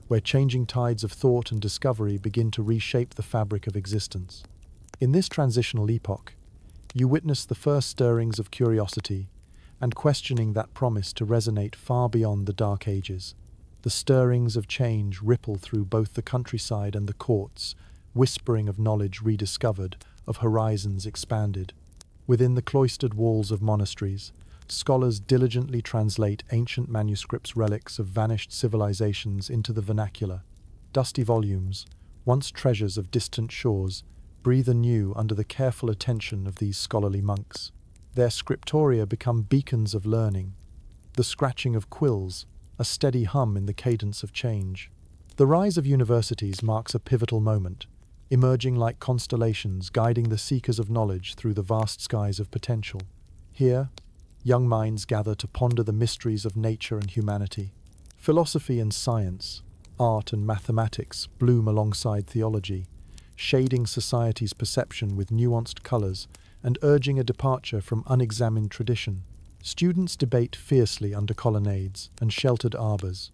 where changing tides of thought and discovery begin to reshape the fabric of existence. In this transitional epoch, you witness the first stirrings of curiosity and questioning that promise to resonate far beyond the Dark Ages. The stirrings of change ripple through both the countryside and the courts, whispering of knowledge rediscovered, of horizons expanded. Within the cloistered walls of monasteries, scholars diligently translate ancient manuscripts, relics of vanished civilizations, into the vernacular. Dusty volumes, once treasures of distant shores, breathe anew under the careful attention of these scholarly monks. Their scriptoria become beacons of learning, the scratching of quills, a steady hum in the cadence of change. The rise of universities marks a pivotal moment, emerging like constellations guiding the seekers of knowledge through the vast skies of potential. Here, young minds gather to ponder the mysteries of nature and humanity. Philosophy and science, art and mathematics bloom alongside theology, shading society's perception with nuanced colors and urging a departure from unexamined tradition. Students debate fiercely under colonnades and sheltered arbors,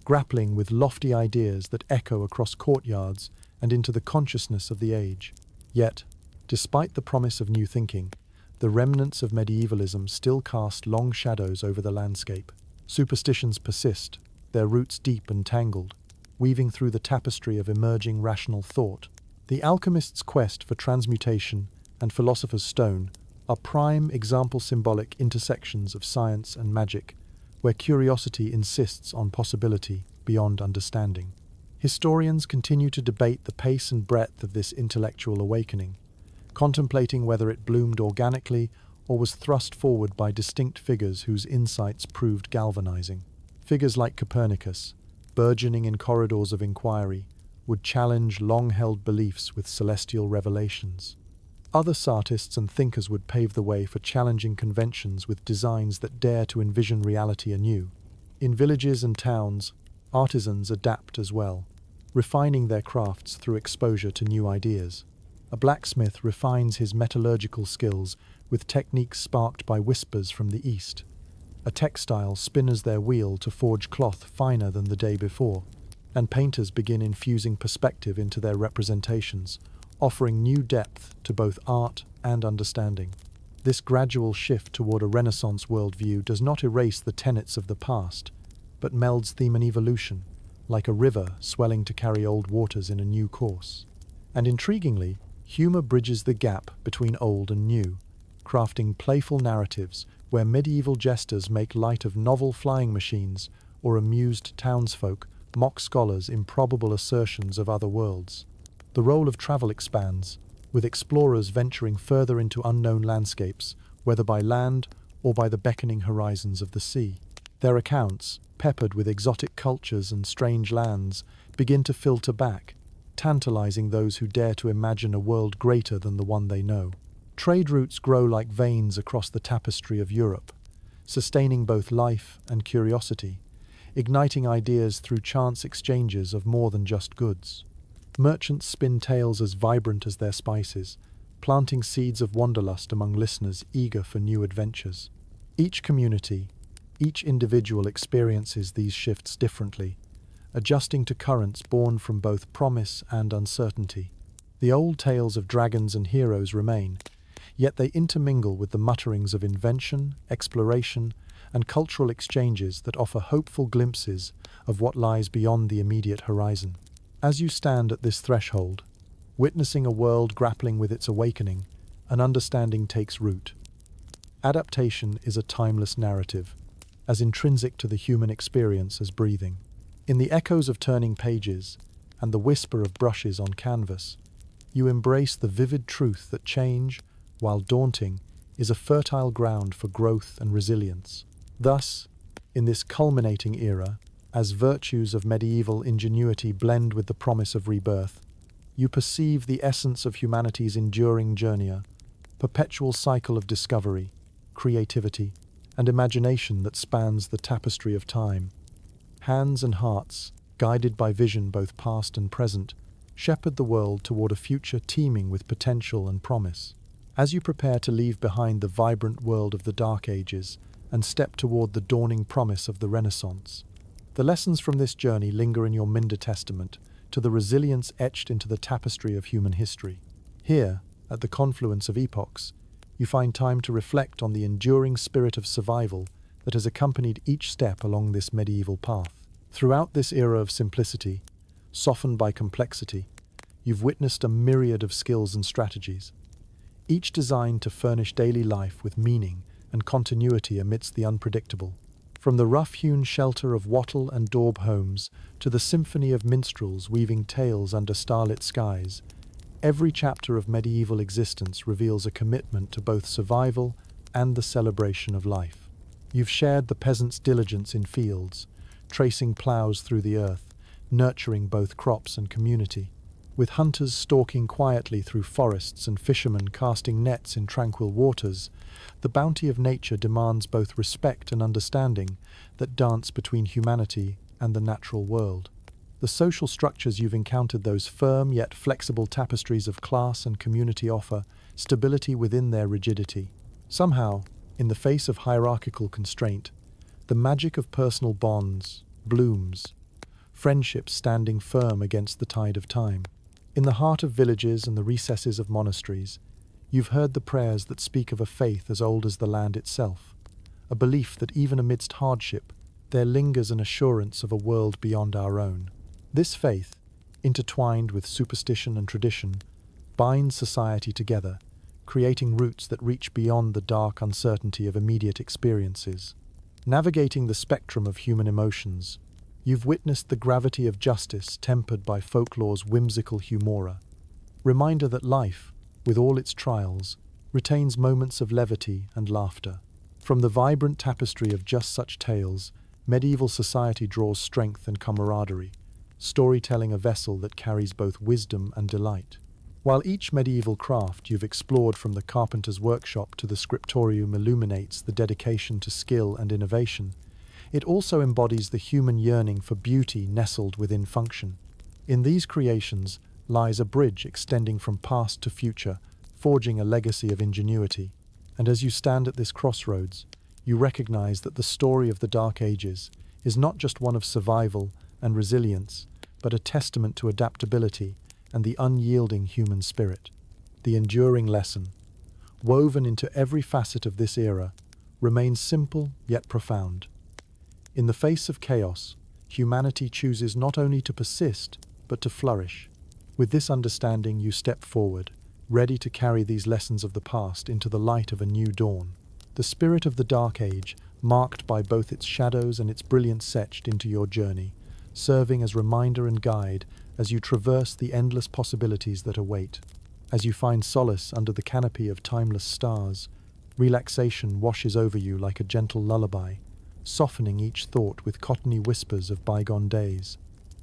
grappling with lofty ideas that echo across courtyards and into the consciousness of the age. Yet, despite the promise of new thinking, the remnants of medievalism still cast long shadows over the landscape. Superstitions persist, their roots deep and tangled, weaving through the tapestry of emerging rational thought. The alchemist's quest for transmutation and philosopher's stone are prime example symbolic intersections of science and magic, where curiosity insists on possibility beyond understanding. Historians continue to debate the pace and breadth of this intellectual awakening, contemplating whether it bloomed organically or was thrust forward by distinct figures whose insights proved galvanizing. Figures like Copernicus, burgeoning in corridors of inquiry, would challenge long-held beliefs with celestial revelations. Other artists and thinkers would pave the way for challenging conventions with designs that dare to envision reality anew. In villages and towns, artisans adapt as well, refining their crafts through exposure to new ideas. A blacksmith refines his metallurgical skills with techniques sparked by whispers from the East. A textile spinners their wheel to forge cloth finer than the day before, and painters begin infusing perspective into their representations, offering new depth to both art and understanding. This gradual shift toward a Renaissance worldview does not erase the tenets of the past, but melds theme and evolution, like a river swelling to carry old waters in a new course. And intriguingly, humor bridges the gap between old and new, crafting playful narratives where medieval jesters make light of novel flying machines or amused townsfolk mock scholars' improbable assertions of other worlds. The role of travel expands, with explorers venturing further into unknown landscapes, whether by land or by the beckoning horizons of the sea. Their accounts, peppered with exotic cultures and strange lands, begin to filter back, tantalizing those who dare to imagine a world greater than the one they know. Trade routes grow like veins across the tapestry of Europe, sustaining both life and curiosity, igniting ideas through chance exchanges of more than just goods. Merchants spin tales as vibrant as their spices, planting seeds of wanderlust among listeners eager for new adventures. Each community, each individual experiences these shifts differently, adjusting to currents born from both promise and uncertainty. The old tales of dragons and heroes remain, yet they intermingle with the mutterings of invention, exploration, and cultural exchanges that offer hopeful glimpses of what lies beyond the immediate horizon. As you stand at this threshold, witnessing a world grappling with its awakening, an understanding takes root. Adaptation is a timeless narrative, as intrinsic to the human experience as breathing. In the echoes of turning pages and the whisper of brushes on canvas, you embrace the vivid truth that change, while daunting, is a fertile ground for growth and resilience. Thus, in this culminating era, as virtues of medieval ingenuity blend with the promise of rebirth, you perceive the essence of humanity's enduring journey, a perpetual cycle of discovery, creativity, and imagination that spans the tapestry of time. Hands and hearts, guided by vision both past and present, shepherd the world toward a future teeming with potential and promise. As you prepare to leave behind the vibrant world of the Dark Ages and step toward the dawning promise of the Renaissance, the lessons from this journey linger in your Minder Testament to the resilience etched into the tapestry of human history. Here, at the confluence of epochs, you find time to reflect on the enduring spirit of survival that has accompanied each step along this medieval path. Throughout this era of simplicity, softened by complexity, you've witnessed a myriad of skills and strategies, each designed to furnish daily life with meaning and continuity amidst the unpredictable. From the rough-hewn shelter of wattle and daub homes to the symphony of minstrels weaving tales under starlit skies, every chapter of medieval existence reveals a commitment to both survival and the celebration of life. You've shared the peasant's diligence in fields, tracing ploughs through the earth, nurturing both crops and community. With hunters stalking quietly through forests and fishermen casting nets in tranquil waters, the bounty of nature demands both respect and understanding that dance between humanity and the natural world. The social structures you've encountered, those firm yet flexible tapestries of class and community, offer stability within their rigidity. Somehow, in the face of hierarchical constraint, the magic of personal bonds blooms, friendships standing firm against the tide of time. In the heart of villages and the recesses of monasteries, you've heard the prayers that speak of a faith as old as the land itself, a belief that even amidst hardship, there lingers an assurance of a world beyond our own. This faith, intertwined with superstition and tradition, binds society together, creating roots that reach beyond the dark uncertainty of immediate experiences. Navigating the spectrum of human emotions, you've witnessed the gravity of justice tempered by folklore's whimsical humor, reminder that life, with all its trials, retains moments of levity and laughter. From the vibrant tapestry of just such tales, medieval society draws strength and camaraderie, storytelling a vessel that carries both wisdom and delight. While each medieval craft you've explored from the carpenter's workshop to the scriptorium illuminates the dedication to skill and innovation, it also embodies the human yearning for beauty nestled within function. In these creations lies a bridge extending from past to future, forging a legacy of ingenuity. And as you stand at this crossroads, you recognize that the story of the Dark Ages is not just one of survival and resilience, but a testament to adaptability and the unyielding human spirit. The enduring lesson, woven into every facet of this era, remains simple yet profound. In the face of chaos, humanity chooses not only to persist, but to flourish. With this understanding, you step forward, ready to carry these lessons of the past into the light of a new dawn. The spirit of the Dark Age, marked by both its shadows and its brilliance, etched into your journey, serving as reminder and guide as you traverse the endless possibilities that await. As you find solace under the canopy of timeless stars, relaxation washes over you like a gentle lullaby, softening each thought with cottony whispers of bygone days.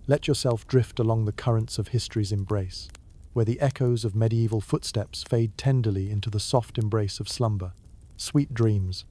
Let yourself drift along the currents of history's embrace, where the echoes of medieval footsteps fade tenderly into the soft embrace of slumber. Sweet dreams.